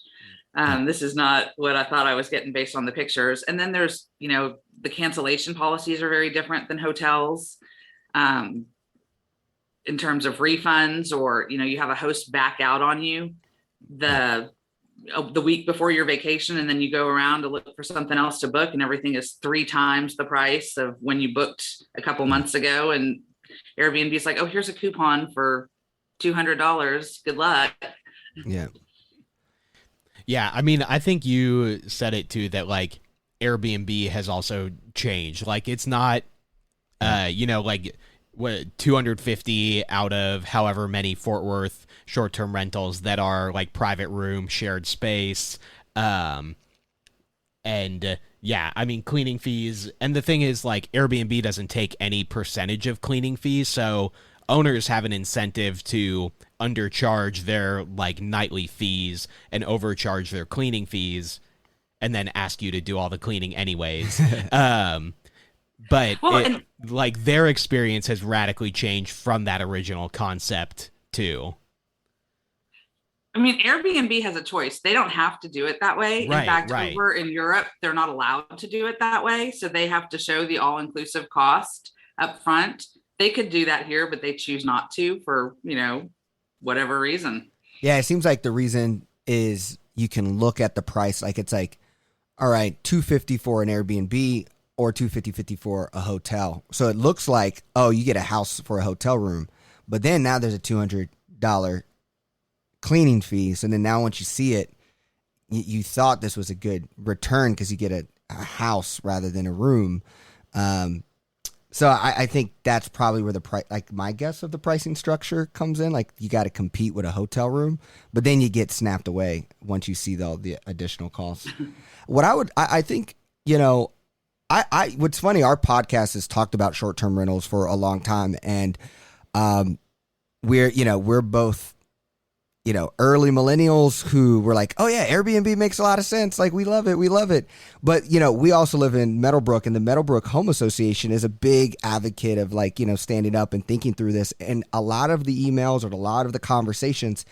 This is not what I thought I was getting based on the pictures. And then there's, the cancellation policies are very different than hotels in terms of refunds, or, you have a host back out on you the week before your vacation, and then you go around to look for something else to book and everything is 3 times the price of when you booked a couple months ago. And Airbnb is like, oh, here's a coupon for $200. Good luck. Yeah. Yeah. I mean, I think you said it too, that like Airbnb has also changed. Like it's not, like what 250 out of however many Fort Worth short-term rentals that are like private room, shared space. I mean, cleaning fees. And the thing is, like, Airbnb doesn't take any percentage of cleaning fees. So owners have an incentive to undercharge their like nightly fees and overcharge their cleaning fees, and then ask you to do all the cleaning anyways. But like their experience has radically changed from that original concept too. I mean, Airbnb has a choice. They don't have to do it that way. Right, in fact, right. Over in Europe, they're not allowed to do it that way. So they have to show the all-inclusive cost up front. They could do that here, but they choose not to for, whatever reason. Yeah, it seems like the reason is you can look at the price. Like it's like, all right, $250 for an Airbnb or $250 for a hotel. So it looks like, oh, you get a house for a hotel room. But then now there's a $200 cleaning fees, and then now once you see it, you thought this was a good return because you get a house rather than a room. So I think that's probably where the price, like my guess of the pricing structure comes in. Like you got to compete with a hotel room, but then you get snapped away once you see all the additional costs. I think, what's funny, our podcast has talked about short-term rentals for a long time, and we're both early millennials who were like, oh yeah, Airbnb makes a lot of sense. Like we love it. But, we also live in Meadowbrook, and the Meadowbrook Home Association is a big advocate of like, standing up and thinking through this. And a lot of the emails or a lot of the conversations,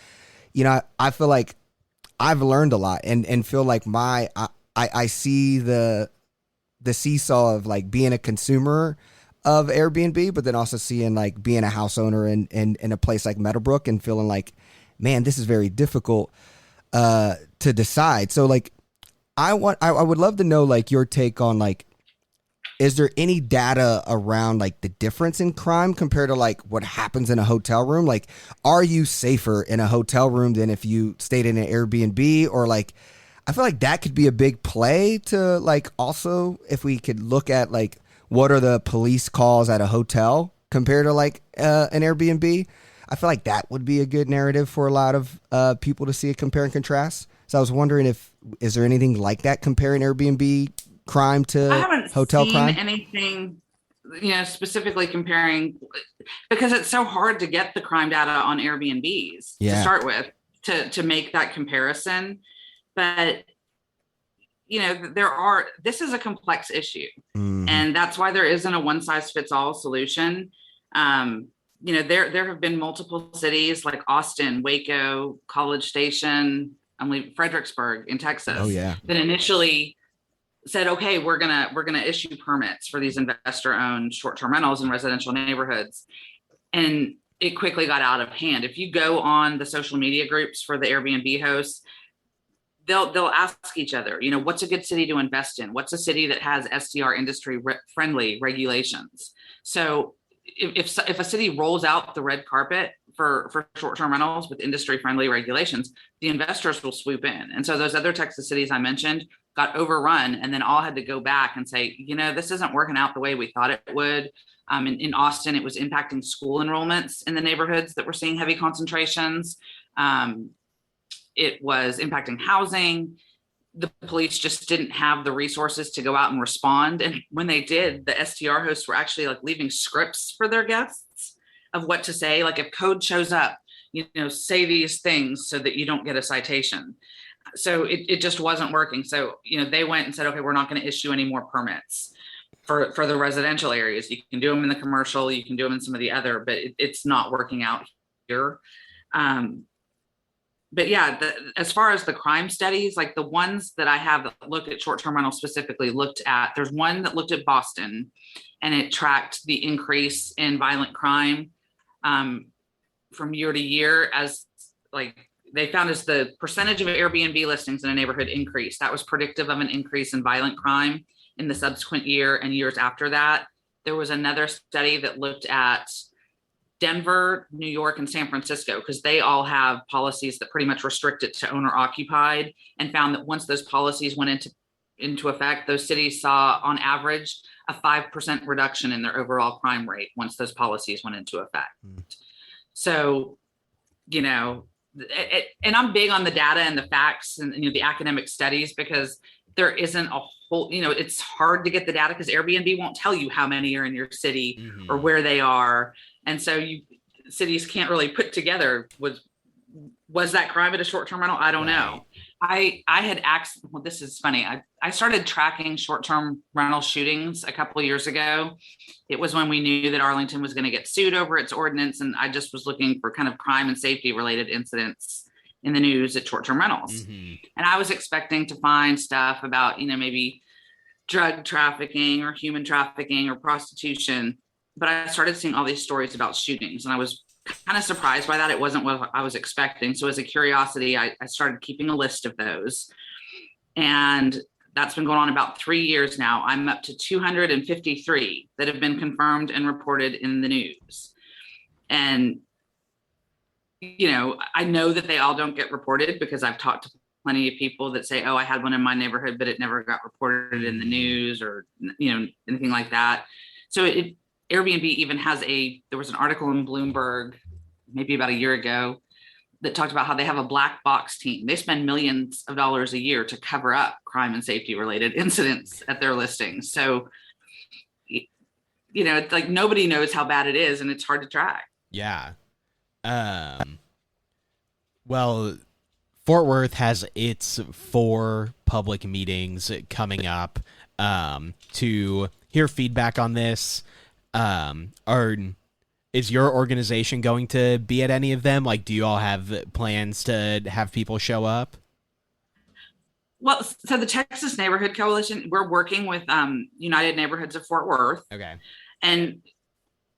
I feel like I've learned a lot and feel like I see the seesaw of like being a consumer of Airbnb, but then also seeing like being a house owner in a place like Meadowbrook and feeling like, man, this is very difficult to decide. So like, I would love to know like your take on like, is there any data around like the difference in crime compared to like what happens in a hotel room? Like, are you safer in a hotel room than if you stayed in an Airbnb? Or like, I feel like that could be a big play to like, also if we could look at like, what are the police calls at a hotel compared to like an Airbnb? I feel like that would be a good narrative for a lot of people to see a compare and contrast. So I was wondering is there anything like that comparing Airbnb crime to I haven't hotel seen crime? anything, specifically comparing, because it's so hard to get the crime data on Airbnbs to start with, to make that comparison. But this is a complex issue, and that's why there isn't a one size fits all solution. There have been multiple cities like Austin, Waco, College Station, Fredericksburg in Texas, that initially said, okay, we're gonna issue permits for these investor-owned short-term rentals in residential neighborhoods, and it quickly got out of hand. If you go on the social media groups for the Airbnb hosts, they'll ask each other, what's a good city to invest in? What's a city that has STR industry friendly regulations? So if a city rolls out the red carpet for short-term rentals with industry-friendly regulations, the investors will swoop in. And so those other Texas cities I mentioned got overrun, and then all had to go back and say, this isn't working out the way we thought it would. In Austin, it was impacting school enrollments in the neighborhoods that were seeing heavy concentrations. It was impacting housing. The police just didn't have the resources to go out and respond. And when they did, the STR hosts were actually leaving scripts for their guests of what to say. Like, if code shows up, say these things so that you don't get a citation. So it just wasn't working. So, they went and said, okay, we're not going to issue any more permits for the residential areas. You can do them in the commercial, you can do them in some of the other, but it's not working out here. But yeah, as far as the crime studies, like the ones that I have that look at short-term rental specifically there's one that looked at Boston, and it tracked the increase in violent crime from year to year, as they found as the percentage of Airbnb listings in a neighborhood increased. That was predictive of an increase in violent crime in the subsequent year and years after that. There was another study that looked at Denver, New York, and San Francisco, because they all have policies that pretty much restrict it to owner occupied, and found that once those policies went into effect, those cities saw on average a 5% reduction in their overall crime rate once those policies went into effect. So, and I'm big on the data and the facts and the academic studies, because there isn't a whole, it's hard to get the data because Airbnb won't tell you how many are in your city or where they are. And so cities can't really put together, was that crime at a short-term rental? I don't know. I had asked, well, this is funny. I started tracking short-term rental shootings a couple of years ago. It was when we knew that Arlington was going to get sued over its ordinance. And I just was looking for kind of crime and safety related incidents in the news at short-term rentals. And I was expecting to find stuff about, maybe drug trafficking or human trafficking or prostitution. But I started seeing all these stories about shootings, and I was kind of surprised by that. It wasn't what I was expecting. So as a curiosity, I started keeping a list of those. And that's been going on about 3 years now. I'm up to 253 that have been confirmed and reported in the news. And, I know that they all don't get reported, because I've talked to plenty of people that say, oh, I had one in my neighborhood, but it never got reported in the news or, anything like that. So Airbnb even has there was an article in Bloomberg maybe about a year ago that talked about how they have a black box team. They spend millions of dollars a year to cover up crime and safety related incidents at their listings. So, it's like nobody knows how bad it is, and it's hard to track. Yeah. Well, Fort Worth has its 4 public meetings coming up to hear feedback on this. Is your organization going to be at any of them? Like, do you all have plans to have people show up? Well, so the Texas Neighborhood Coalition, we're working with United Neighborhoods of Fort Worth. Okay. And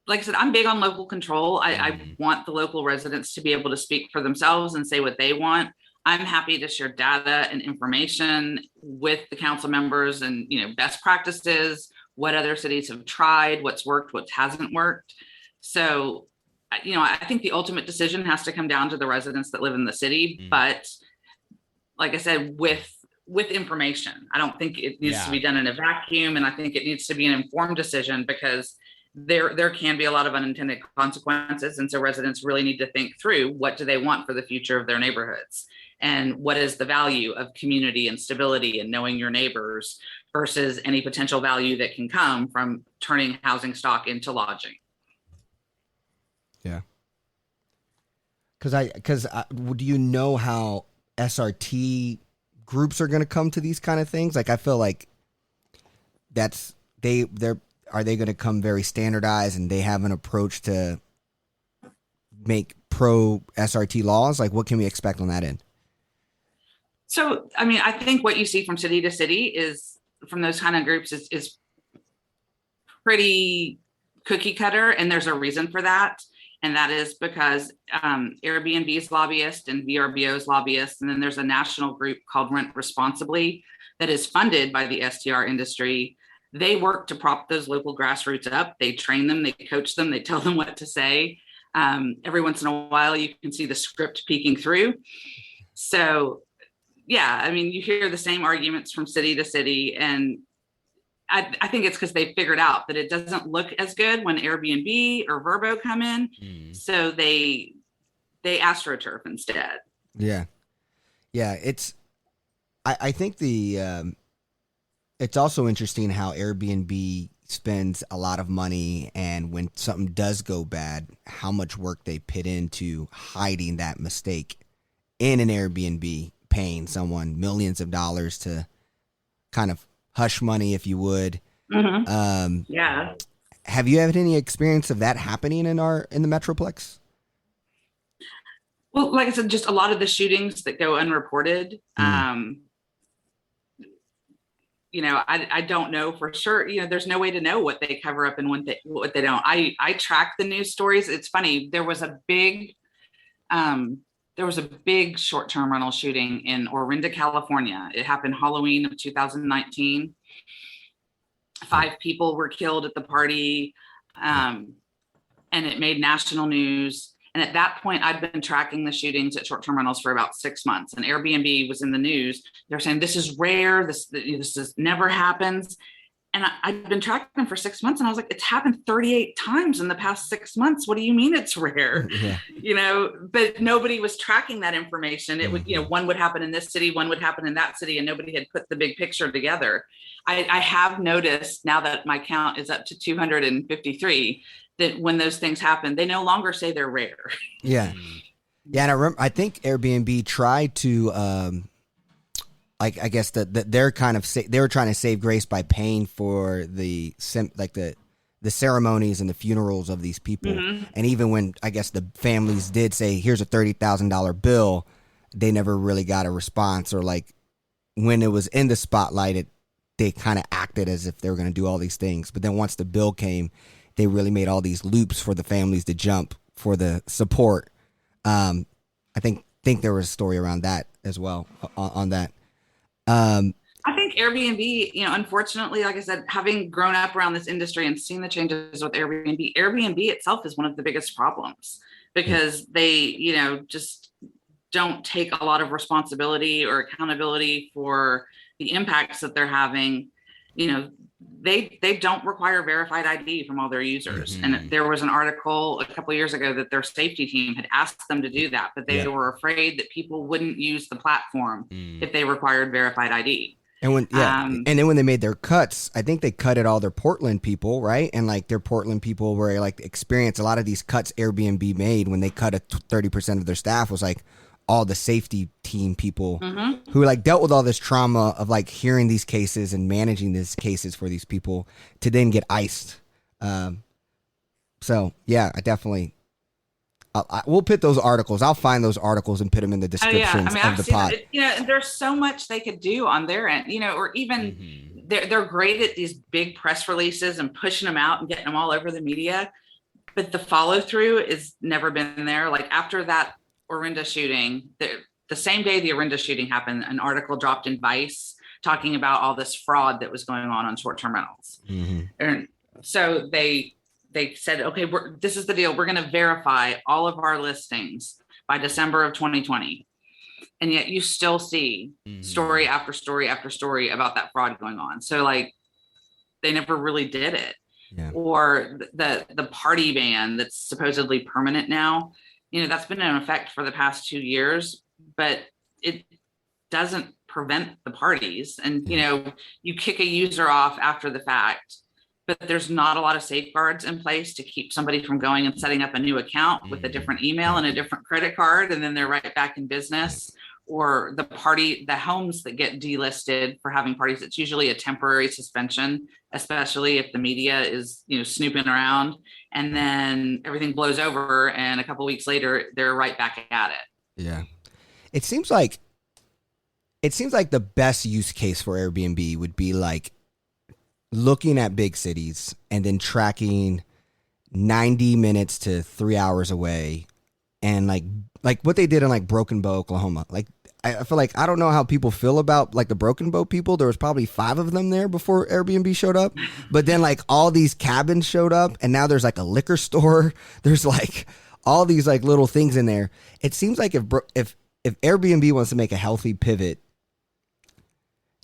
like I said, I'm big on local control. I want the local residents to be able to speak for themselves and say what they want. I'm happy to share data and information with the council members and, best practices, what other cities have tried, what's worked, what hasn't worked. So, I think the ultimate decision has to come down to the residents that live in the city. But like I said, with information, I don't think it needs to be done in a vacuum. And I think it needs to be an informed decision, because there can be a lot of unintended consequences. And so residents really need to think through, what do they want for the future of their neighborhoods? And what is the value of community and stability and knowing your neighbors versus any potential value that can come from turning housing stock into lodging? Yeah. Because do you know how SRT groups are going to come to these kind of things? Like, I feel like are they going to come very standardized and they have an approach to make pro SRT laws? Like, what can we expect on that end? So, I mean, I think what you see from city to city is from those kind of groups is pretty cookie cutter. And there's a reason for that. And that is because Airbnb's lobbyists and VRBO's lobbyists, and then there's a national group called Rent Responsibly that is funded by the STR industry. They work to prop those local grassroots up. They train them, they coach them, they tell them what to say. Every once in a while, you can see the script peeking through. So, yeah, I mean, you hear the same arguments from city to city, and I think it's because they figured out that it doesn't look as good when Airbnb or VRBO come in. So they AstroTurf instead. Yeah. Yeah. I think it's also interesting how Airbnb spends a lot of money, and when something does go bad, how much work they put into hiding that mistake in an Airbnb, paying someone millions of dollars to kind of hush money, if you would. Yeah. Have you had any experience of that happening in the Metroplex? Well, like I said, just a lot of the shootings that go unreported. You know, I don't know for sure. You know, there's no way to know what they cover up and what they don't. I track the news stories. It's funny. There was a big short-term rental shooting in Orinda, California. It happened Halloween of 2019. 5 people were killed at the party, and it made national news. And at that point, I'd been tracking the shootings at short-term rentals for about 6 months. And Airbnb was in the news. They're saying this is rare. This never happens. And I'd been tracking them for 6 months, and I was like, it's happened 38 times in the past 6 months. What do you mean it's rare? Yeah. You know, but nobody was tracking that information. It would, you know, one would happen in this city, one would happen in that city, and nobody had put the big picture together. I have noticed now that my count is up to 253 that when those things happen, they no longer say they're rare. Yeah. Yeah. And I think Airbnb tried to, like, I guess they're kind of they were trying to save grace by paying for the ceremonies and the funerals of these people. And even when I guess the families did say, here's a $30,000 bill, they never really got a response, or like when it was in the spotlight, they kind of acted as if they were going to do all these things. But then once the bill came, they really made all these loops for the families to jump for the support. I think there was a story around that as well on that. I think Airbnb, you know, unfortunately, like I said, having grown up around this industry and seen the changes with Airbnb itself is one of the biggest problems, because they, you know, just don't take a lot of responsibility or accountability for the impacts that they're having. You know, they don't require verified ID from all their users. And there was an article a couple of years ago that their safety team had asked them to do that, but they were afraid that people wouldn't use the platform if they required verified ID. And and then when they made their cuts, I think they cutted all their Portland people, right? And like their Portland people were like experience a lot of these cuts Airbnb made when they cut 30% of their staff was like all the safety team people who like dealt with all this trauma of like hearing these cases and managing these cases for these people to then get iced. So yeah, I definitely, we'll put those articles. I'll find those articles and put them in the descriptions of the pod. You know, there's so much they could do on their end, you know, or even they're great at these big press releases and pushing them out and getting them all over the media. But the follow through is never been there. Like after that Orinda shooting, the same day the Orinda shooting happened, an article dropped in Vice talking about all this fraud that was going on short-term rentals. And so they said, okay, this is the deal. We're going to verify all of our listings by December of 2020. And yet you still see story after story after story about that fraud going on. So like, they never really did it. Yeah. or the party ban that's supposedly permanent now. That's been in effect for the past 2 years, but it doesn't prevent the parties. And you kick a user off after the fact, but there's not a lot of safeguards in place to keep somebody from going and setting up a new account with a different email and a different credit card, and then they're right back in business. Or the homes that get delisted for having parties, it's usually a temporary suspension, especially if the media is snooping around, and then everything blows over and a couple of weeks later they're right back at it. Yeah. It seems like the best use case for Airbnb would be like looking at big cities and then tracking 90 minutes to 3 hours away, and like what they did in like Broken Bow, Oklahoma. Like I feel like, I don't know how people feel about like the Broken Bow people. There was probably 5 of them there before Airbnb showed up, but then like all these cabins showed up, and now there's like a liquor store. There's like all these like little things in there. It seems like if Airbnb wants to make a healthy pivot,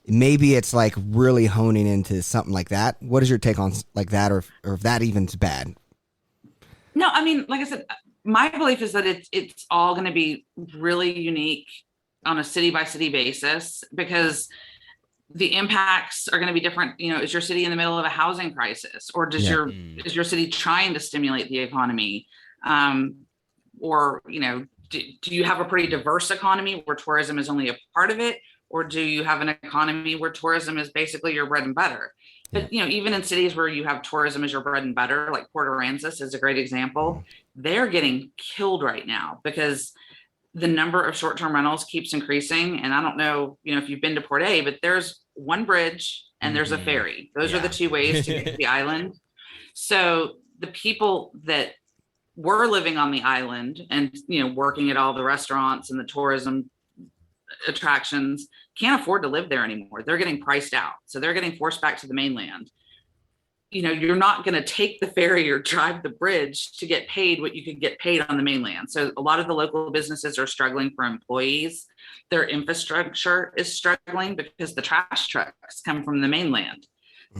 maybe it's like really honing into something like that. What is your take on like that, or if that even's bad? No, I mean, like I said, my belief is that it's all going to be really unique on a city by city basis, because the impacts are going to be different. Is your city in the middle of a housing crisis, or is your city trying to stimulate the economy? Or, do you have a pretty diverse economy where tourism is only a part of it? Or do you have an economy where tourism is basically your bread and butter? But, even in cities where you have tourism as your bread and butter, like Port Aransas is a great example, they're getting killed right now because the number of short-term rentals keeps increasing. And I don't know, if you've been to Port A, but there's one bridge and there's a ferry. Those are the 2 ways to get to the island. So the people that were living on the island and, working at all the restaurants and the tourism attractions can't afford to live there anymore. They're getting priced out. So they're getting forced back to the mainland. You're not going to take the ferry or drive the bridge to get paid what you could get paid on the mainland. So a lot of the local businesses are struggling for employees. Their infrastructure is struggling because the trash trucks come from the mainland.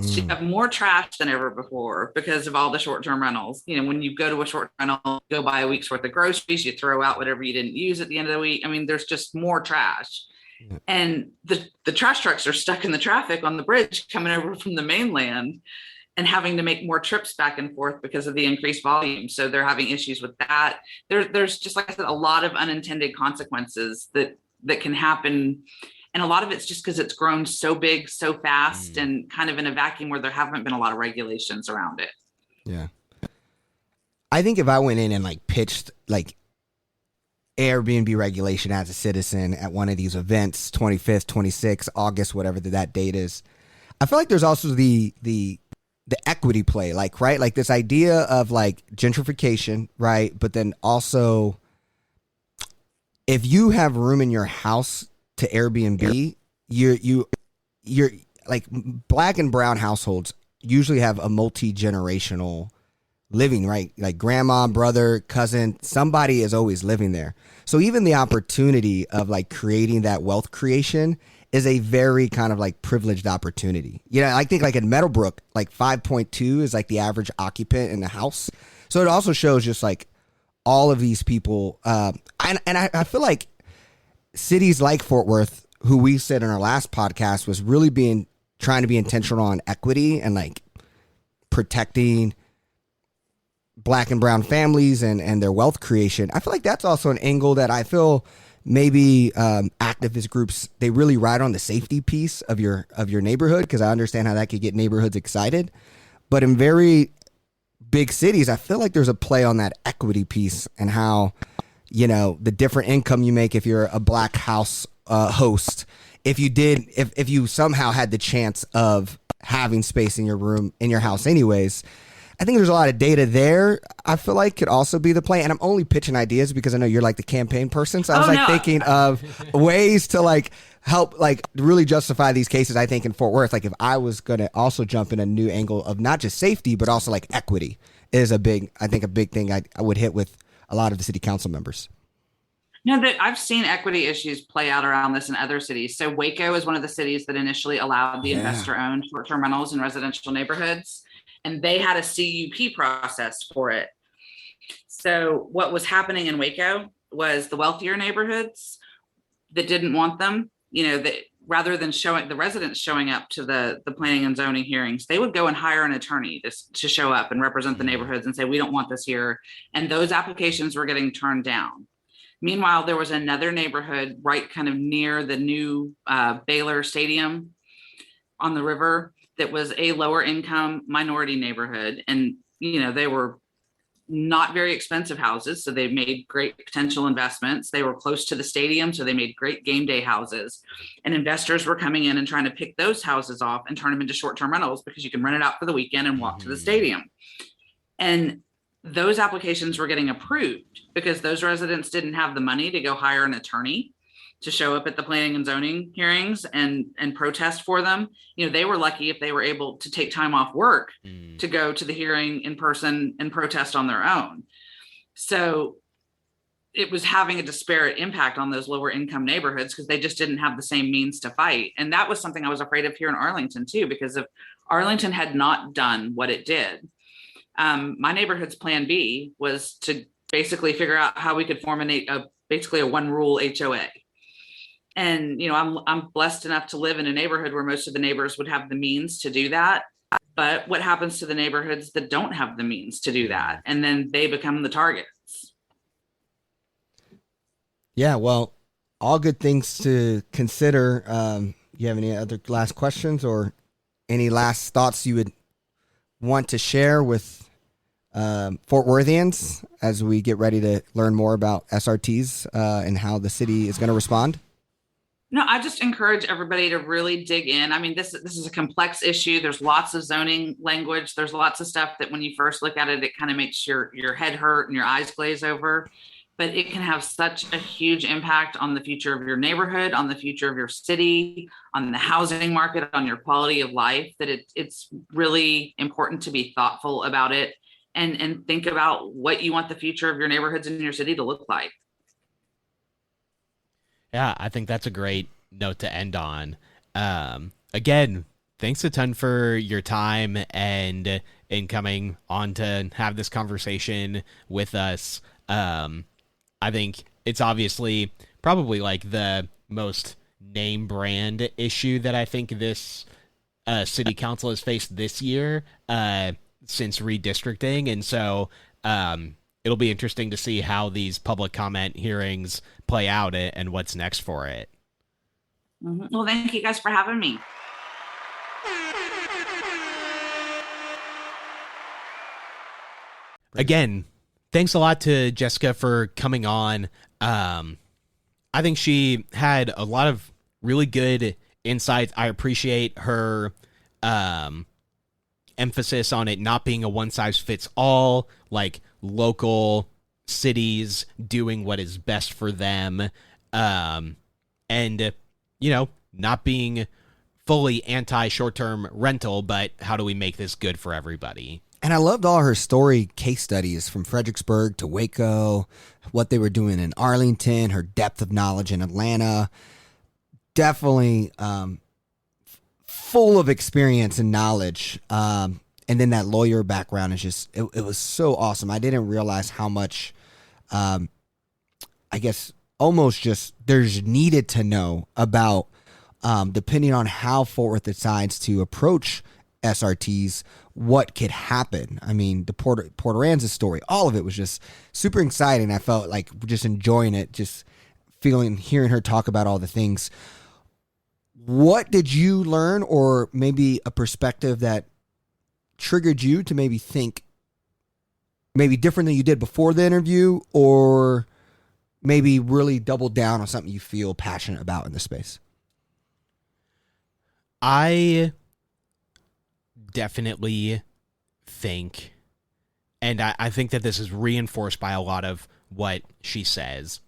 So you have more trash than ever before because of all the short-term rentals. When you go to a short rental, go buy a week's worth of groceries, you throw out whatever you didn't use at the end of the week. I mean, there's just more trash. And the trash trucks are stuck in the traffic on the bridge coming over from the mainland and having to make more trips back and forth because of the increased volume. So they're having issues with that. There's just, like I said, a lot of unintended consequences that can happen. And a lot of it's just because it's grown so big, so fast, and kind of in a vacuum where there haven't been a lot of regulations around it. Yeah. I think if I went in and like pitched like Airbnb regulation as a citizen at one of these events, 25th, 26th, August, whatever that date is, I feel like there's also the equity play, like, right? Like this idea of like gentrification, right? But then also if you have room in your house to Airbnb, you're like Black and brown households usually have a multi-generational living, right? Like grandma, brother, cousin, somebody is always living there. So even the opportunity of like creating that wealth creation is a very kind of like privileged opportunity. I think like in Meadowbrook, like 5.2 is like the average occupant in the house. So it also shows just like all of these people. And I feel like cities like Fort Worth, who we said in our last podcast was really trying to be intentional on equity and like protecting Black and brown families and their wealth creation. I feel like that's also an angle that I feel maybe activist groups, they really ride on the safety piece of your neighborhood, because I understand how that could get neighborhoods excited. But in very big cities, I feel like there's a play on that equity piece and how, the different income you make if you're a Black house host, if you somehow had the chance of having space in your room, in your house anyways. I think there's a lot of data there. I feel like could also be the play. And I'm only pitching ideas because I know you're like the campaign person. So I was thinking of ways to like help like really justify these cases. I think in Fort Worth, like if I was going to also jump in a new angle of not just safety, but also like equity is a big thing I would hit with a lot of the city council members. No, that I've seen equity issues play out around this in other cities. So Waco is one of the cities that initially allowed the investor-owned short-term rentals in residential neighborhoods. and they had a CUP process for it. So what was happening in Waco was the wealthier neighborhoods that didn't want them, that rather than showing the residents showing up to the planning and zoning hearings, they would go and hire an attorney to show up and represent the neighborhoods and say, we don't want this here. And those applications were getting turned down. Meanwhile, there was another neighborhood right kind of near the new Baylor Stadium on the river that was a lower income minority neighborhood. And, they were not very expensive houses. So they made great potential investments. They were close to the stadium. So they made great game day houses, and investors were coming in and trying to pick those houses off and turn them into short-term rentals because you can rent it out for the weekend and walk to the stadium. And those applications were getting approved because those residents didn't have the money to go hire an attorney to show up at the planning and zoning hearings and protest for them. They were lucky if they were able to take time off work to go to the hearing in person and protest on their own. So it was having a disparate impact on those lower income neighborhoods because they just didn't have the same means to fight. And that was something I was afraid of here in Arlington too, because if Arlington had not done what it did, my neighborhood's plan B was to basically figure out how we could form basically a one rule HOA. And, I'm blessed enough to live in a neighborhood where most of the neighbors would have the means to do that. But what happens to the neighborhoods that don't have the means to do that? And then they become the targets. Yeah, well, all good things to consider. You have any other last questions or any last thoughts you would want to share with Fort Worthians as we get ready to learn more about SRTs and how the city is going to respond? No, I just encourage everybody to really dig in. I mean, this is a complex issue. There's lots of zoning language. There's lots of stuff that when you first look at it, it kind of makes your head hurt and your eyes glaze over. But it can have such a huge impact on the future of your neighborhood, on the future of your city, on the housing market, on your quality of life, that it's really important to be thoughtful about it and think about what you want the future of your neighborhoods and your city to look like. Yeah, I think that's a great note to end on. Again, thanks a ton for your time and in coming on to have this conversation with us. I think it's obviously probably like the most name brand issue that I think this city council has faced this year since redistricting. And so it'll be interesting to see how these public comment hearings play out and what's next for it. Well, thank you guys for having me. Again, thanks a lot to Jessica for coming on. I think she had a lot of really good insights. I appreciate her emphasis on it not being a one-size-fits-all, like local cities doing what is best for them, and not being fully anti-short-term rental, but how do we make this good for everybody? And I loved all her story case studies from Fredericksburg to Waco, what they were doing in Arlington, her depth of knowledge in Atlanta. Definitely full of experience and knowledge. And then that lawyer background is just, it was so awesome. I didn't realize how much, I guess, almost just there's needed to know about, depending on how Fort Worth decides to approach SRTs, what could happen. I mean, the Port Aransas story, all of it was just super exciting. I felt like just enjoying it, just hearing her talk about all the things. What did you learn, or maybe a perspective that triggered you to maybe think maybe different than you did before the interview, or maybe really double down on something you feel passionate about in the space? I definitely think, and I think that this is reinforced by a lot of what she says,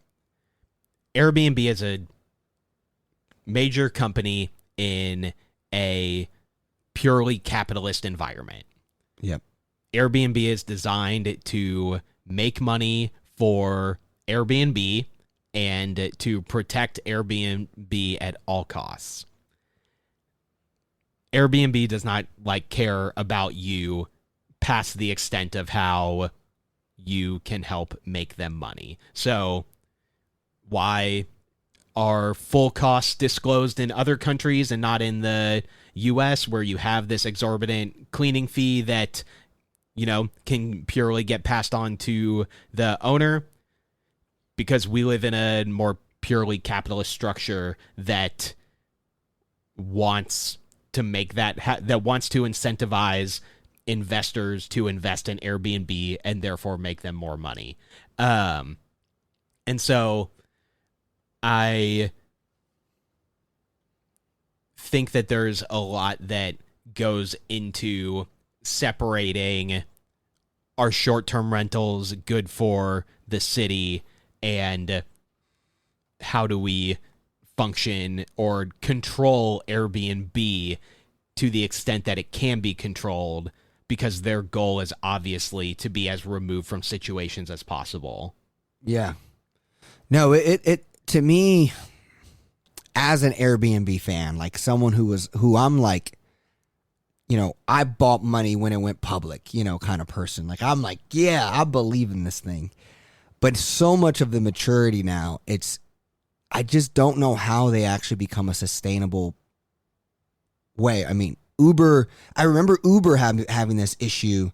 Airbnb is a major company in a purely capitalist environment. Yep. Airbnb is designed to make money for Airbnb and to protect Airbnb at all costs. Airbnb does not care about you past the extent of how you can help make them money. So why are full costs disclosed in other countries and not in the US, where you have this exorbitant cleaning fee that, can purely get passed on to the owner? Because we live in a more purely capitalist structure that wants to make that wants to incentivize investors to invest in Airbnb and therefore make them more money. And so I think that there's a lot that goes into separating are short-term rentals good for the city, and how do we function or control Airbnb to the extent that it can be controlled, because their goal is obviously to be as removed from situations as possible. Yeah. No, it to me, as an Airbnb fan, like someone who I'm like, I bought money when it went public, kind of person. Like, I'm like, yeah, I believe in this thing. But so much of the maturity now, I just don't know how they actually become a sustainable way. I mean, I remember Uber having this issue,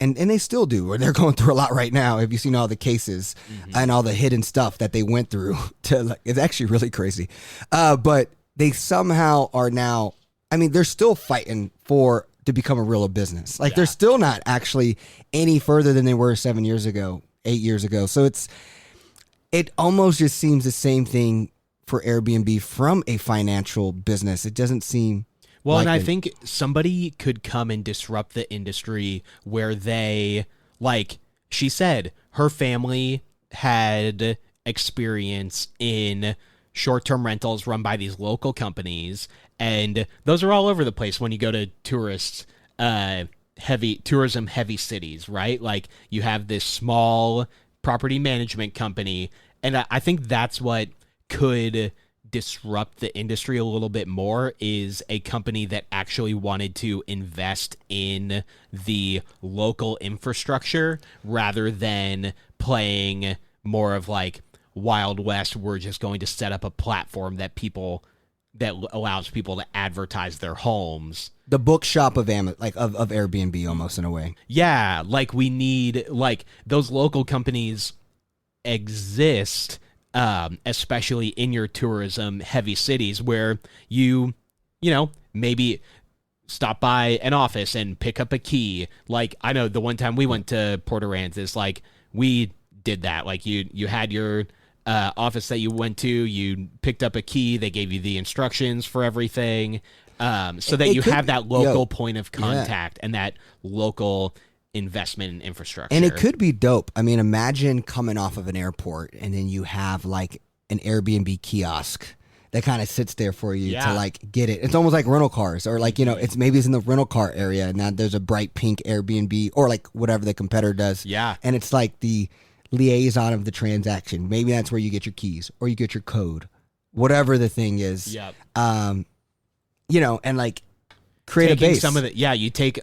and they still do, or they're going through a lot right now. Have you seen all the cases and all the hidden stuff that they went through? It's actually really crazy. But they somehow are now, they're still fighting to become a real business. Like, they're still not actually any further than they were 7 years ago, 8 years ago. So it almost just seems the same thing for Airbnb from a financial business. It doesn't seem well, and I think somebody could come and disrupt the industry where they, like she said, her family had experience in short-term rentals run by these local companies, and those are all over the place when you go to tourism heavy cities, right? Like, you have this small property management company, and I think that's what could disrupt the industry a little bit more, is a company that actually wanted to invest in the local infrastructure rather than playing more of like Wild West. We're just going to set up a platform that allows people to advertise their homes. The bookshop of Airbnb, almost, in a way. Yeah, like, we need, like, those local companies exist, especially in your tourism heavy cities where you maybe stop by an office and pick up a key. Like, I know the one time we went to Port Aransas, like, we did that. Like, you had your office that you went to, you picked up a key, they gave you the instructions for everything, so that you have that local point of contact and that local investment in infrastructure. And it could be dope. Imagine coming off of an airport and then you have like an Airbnb kiosk that kind of sits there for you to like get it. It's almost like rental cars, or like, it's in the rental car area, and now there's a bright pink Airbnb, or like whatever the competitor does. Yeah. And it's like the liaison of the transaction. Maybe that's where you get your keys or you get your code, whatever the thing is. Yep. And like create a base. You take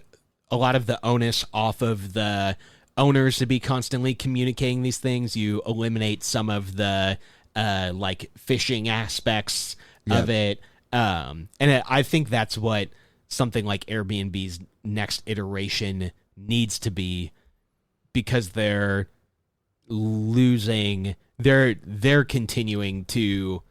a lot of the onus off of the owners to be constantly communicating these things. You eliminate some of the like phishing aspects of it. And I think that's what something like Airbnb's next iteration needs to be, because they're continuing to,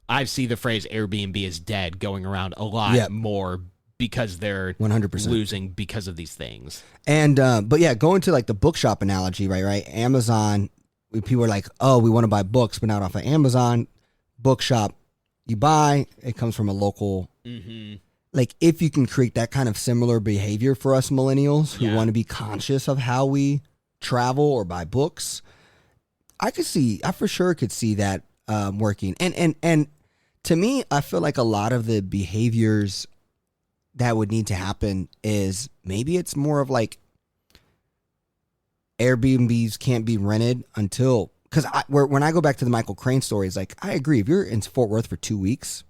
I see the phrase Airbnb is dead going around a lot more, because they're 100% losing because of these things. And but yeah, going to like the bookshop analogy, right? Amazon, people are like, oh, we want to buy books, but not off of Amazon. Bookshop, you buy, it comes from a local. Like, if you can create that kind of similar behavior for us millennials who want to be conscious of how we travel or buy books, I for sure could see that working. And to me, I feel like a lot of the behaviors that would need to happen is maybe it's more of like Airbnbs can't be rented until, because when I go back to the Michael Crane story, it's like, I agree. If you're in Fort Worth for 2 weeks,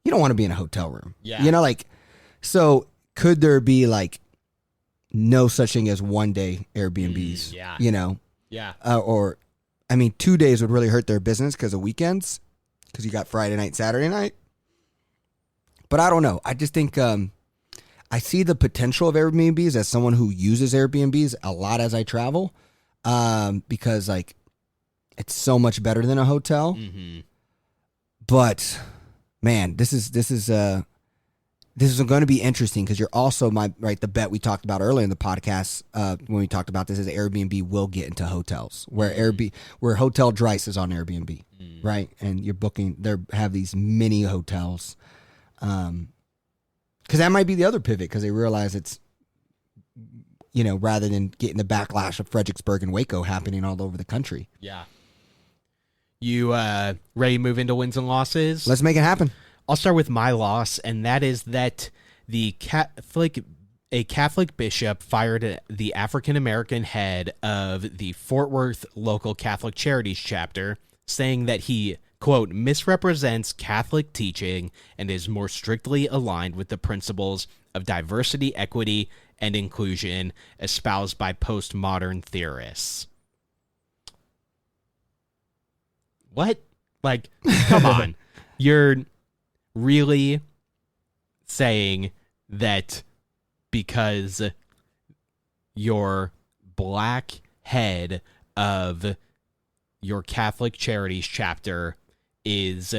you don't want to be in a hotel room. Yeah. Like, so could there be like no such thing as 1 day Airbnbs. Yeah. You know, Yeah. or I mean, 2 days would really hurt their business because of weekends, because you got Friday night, Saturday night. But I don't know. I just think I see the potential of Airbnbs as someone who uses Airbnbs a lot as I travel, because like it's so much better than a hotel. Mm-hmm. But man, this is going to be interesting because you're also the bet we talked about earlier in the podcast when we talked about this is Airbnb will get into hotels where Hotel Drice is on Airbnb, right? And you're booking, they have these mini hotels, because that might be the other pivot because they realize it's, you know, rather than getting the backlash of Fredericksburg and Waco happening all over the country. Yeah. You ready to move into wins and losses? Let's make it happen. I'll start with my loss, and that is that a Catholic bishop fired the African-American head of the Fort Worth local Catholic Charities chapter, saying that he, quote, misrepresents Catholic teaching and is more strictly aligned with the principles of diversity, equity, and inclusion espoused by postmodern theorists. What? Like, come on. You're really saying that because your black head of your Catholic Charities chapter is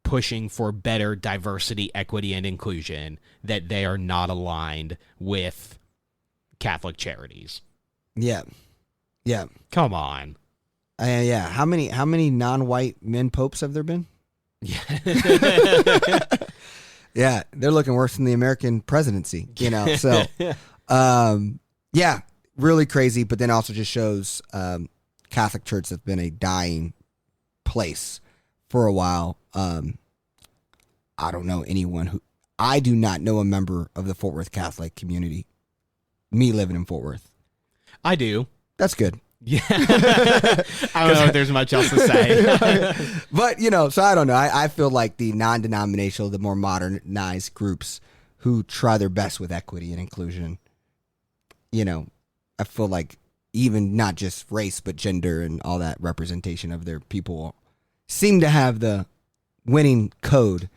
pushing for better diversity, equity, and inclusion, that they are not aligned with Catholic Charities? Yeah. Come on. Yeah. How many non-white men popes have there been? Yeah. Yeah, they're looking worse than the American presidency, you know. So, yeah, really crazy. But then also just shows Catholic Church has been a dying place for a while. I don't know anyone I do not know a member of the Fort Worth Catholic community. Me living in Fort Worth, I do. That's good. Yeah. I don't know if there's much else to say. But, you know, so I don't know. I feel like the non-denominational, the more modernized groups who try their best with equity and inclusion, you know, I feel like even not just race, but gender and all that representation of their people seem to have the winning code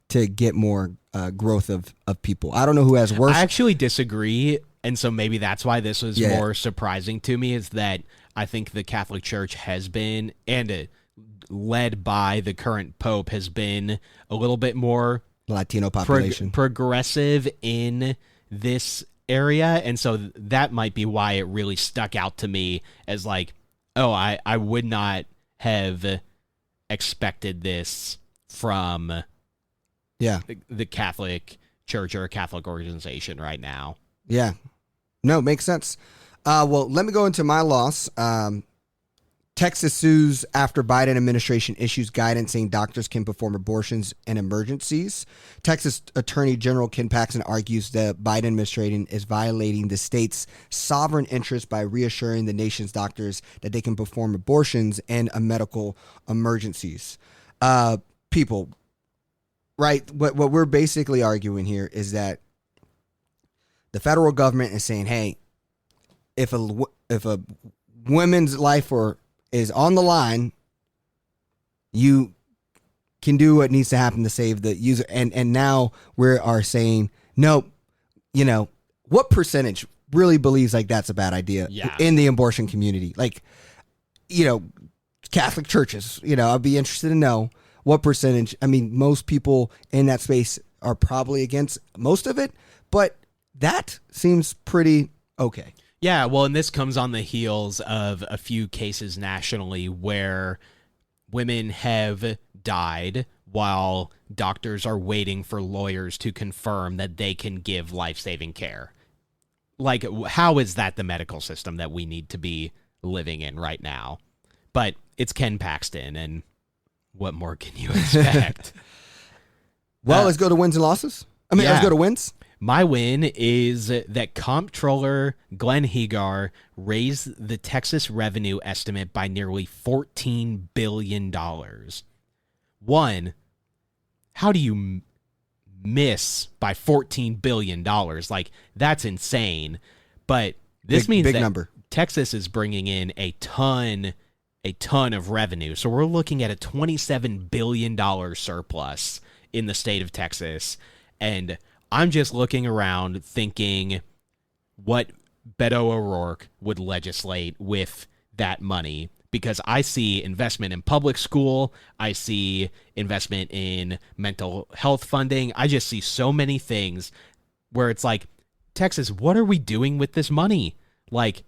to get more growth of people. I don't know who has worse. I actually disagree. And so maybe that's why this was more surprising to me, is that I think the Catholic Church has been, and led by the current Pope, has been a little bit more Latino population progressive in this area. And so that might be why it really stuck out to me as like, oh, I would not have expected this from the Catholic Church or a Catholic organization right now. Yeah. No, makes sense. Well, let me go into my loss. Texas sues after Biden administration issues guidance saying doctors can perform abortions in emergencies. Texas Attorney General Ken Paxton argues the Biden administration is violating the state's sovereign interest by reassuring the nation's doctors that they can perform abortions in medical emergencies. People, right? What we're basically arguing here is that the federal government is saying, hey, if a woman's life is on the line, you can do what needs to happen to save the user. And now we are saying, no, you know, what percentage really believes like that's a bad idea in the abortion community? Like, you know, Catholic churches, you know, I'd be interested to know what percentage. I mean, most people in that space are probably against most of it, but that seems pretty okay. Yeah, well, and this comes on the heels of a few cases nationally where women have died while doctors are waiting for lawyers to confirm that they can give life-saving care. Like, how is that the medical system that we need to be living in right now? But it's Ken Paxton, and what more can you expect? Well, let's go to wins and losses. Let's go to wins. My win is that Comptroller Glenn Hegar raised the Texas revenue estimate by nearly $14 billion. One, how do you miss by $14 billion? Like, that's insane. But this means big that number. Texas is bringing in a ton of revenue. So we're looking at a $27 billion surplus in the state of Texas. And I'm just looking around thinking what Beto O'Rourke would legislate with that money, because I see investment in public school. I see investment in mental health funding. I just see so many things where it's like, Texas, what are we doing with this money? Like,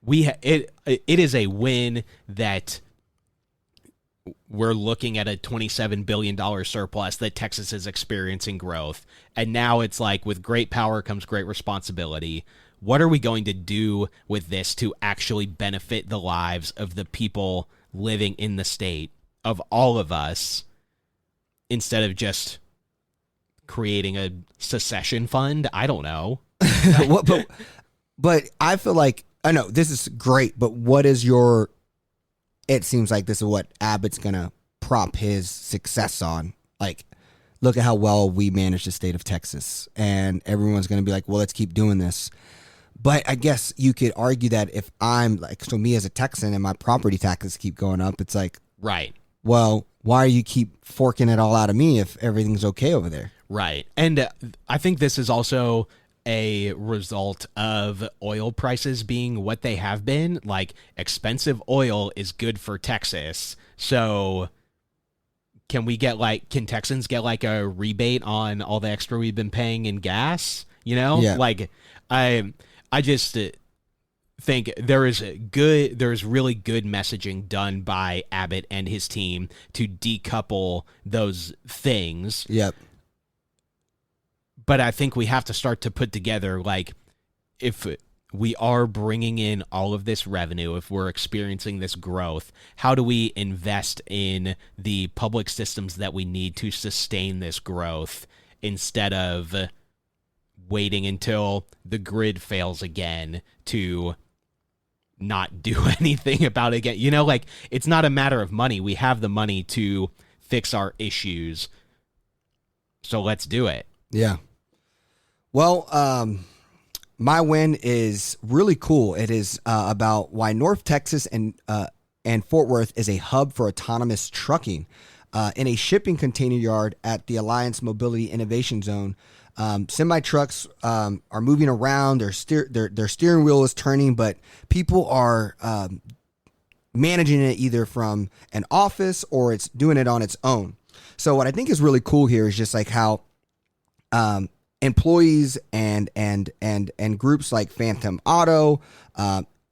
it is a win that we're looking at a $27 billion surplus, that Texas is experiencing growth. And now it's like, with great power comes great responsibility. What are we going to do with this to actually benefit the lives of the people living in the state, of all of us, instead of just creating a secession fund? I don't know. But I feel like, I know this is great, but what is your, it seems like this is what Abbott's going to prop his success on. Like, look at how well we manage the state of Texas, and everyone's going to be like, well, let's keep doing this. But I guess you could argue that if I'm like, so me as a Texan and my property taxes keep going up, it's like, right. Well, why do you keep forking it all out of me if everything's okay over there? Right. And I think this is also a result of oil prices being what they have been. Like, expensive oil is good for Texas. So can Texans get like a rebate on all the extra we've been paying in gas? You know, Yeah. Like I just think there is really good messaging done by Abbott and his team to decouple those things. Yep. But I think we have to start to put together, like, if we are bringing in all of this revenue, if we're experiencing this growth, how do we invest in the public systems that we need to sustain this growth, instead of waiting until the grid fails again to not do anything about it again? You know, like, it's not a matter of money. We have the money to fix our issues, so let's do it. Yeah. Well, my win is really cool. It is about why North Texas and Fort Worth is a hub for autonomous trucking. In a shipping container yard at the Alliance Mobility Innovation Zone, semi trucks are moving around. Their steering wheel is turning, but people are managing it either from an office or it's doing it on its own. So what I think is really cool here is just like how employees and groups like Phantom Auto,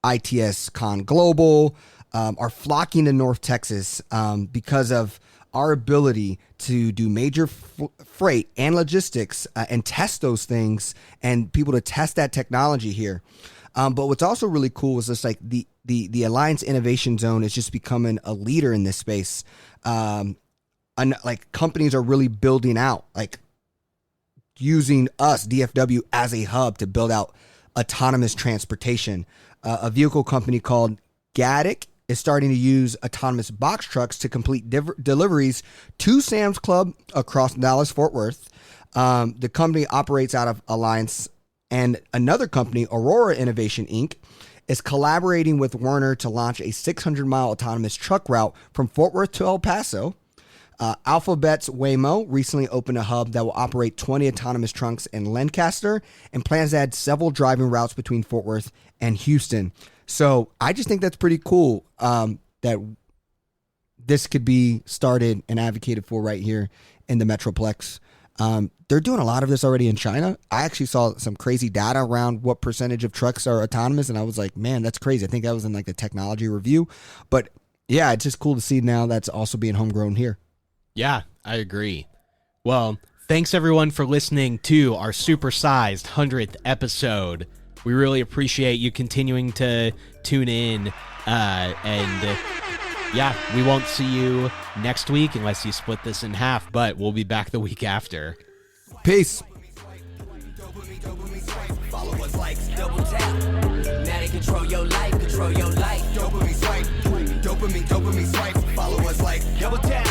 ITS Con Global are flocking to North Texas because of our ability to do major freight and logistics and test those things, and people to test that technology here. But what's also really cool is just like the Alliance Innovation Zone is just becoming a leader in this space. And like, companies are really building out, like, using us, DFW, as a hub to build out autonomous transportation. A vehicle company called Gaddick is starting to use autonomous box trucks to complete deliveries to Sam's Club across Dallas-Fort Worth. The company operates out of Alliance, and another company, Aurora Innovation Inc., is collaborating with Werner to launch a 600-mile autonomous truck route from Fort Worth to El Paso. Alphabet's Waymo recently opened a hub that will operate 20 autonomous trucks in Lancaster, and plans to add several driving routes between Fort Worth and Houston. So I just think that's pretty cool that this could be started and advocated for right here in the Metroplex. They're doing a lot of this already in China. I actually saw some crazy data around what percentage of trucks are autonomous, and I was like, man, that's crazy. I think that was in like the technology review. But yeah, it's just cool to see now that's also being homegrown here. Yeah, I agree. Well, thanks everyone for listening to our supersized 100th episode. We really appreciate you continuing to tune in. And yeah, we won't see you next week unless you split this in half, but we'll be back the week after. Peace. Follow us, likes, double tap. Now they control your life, control your life. Dopamine swipe, dopamine swipe. Follow us like double tap.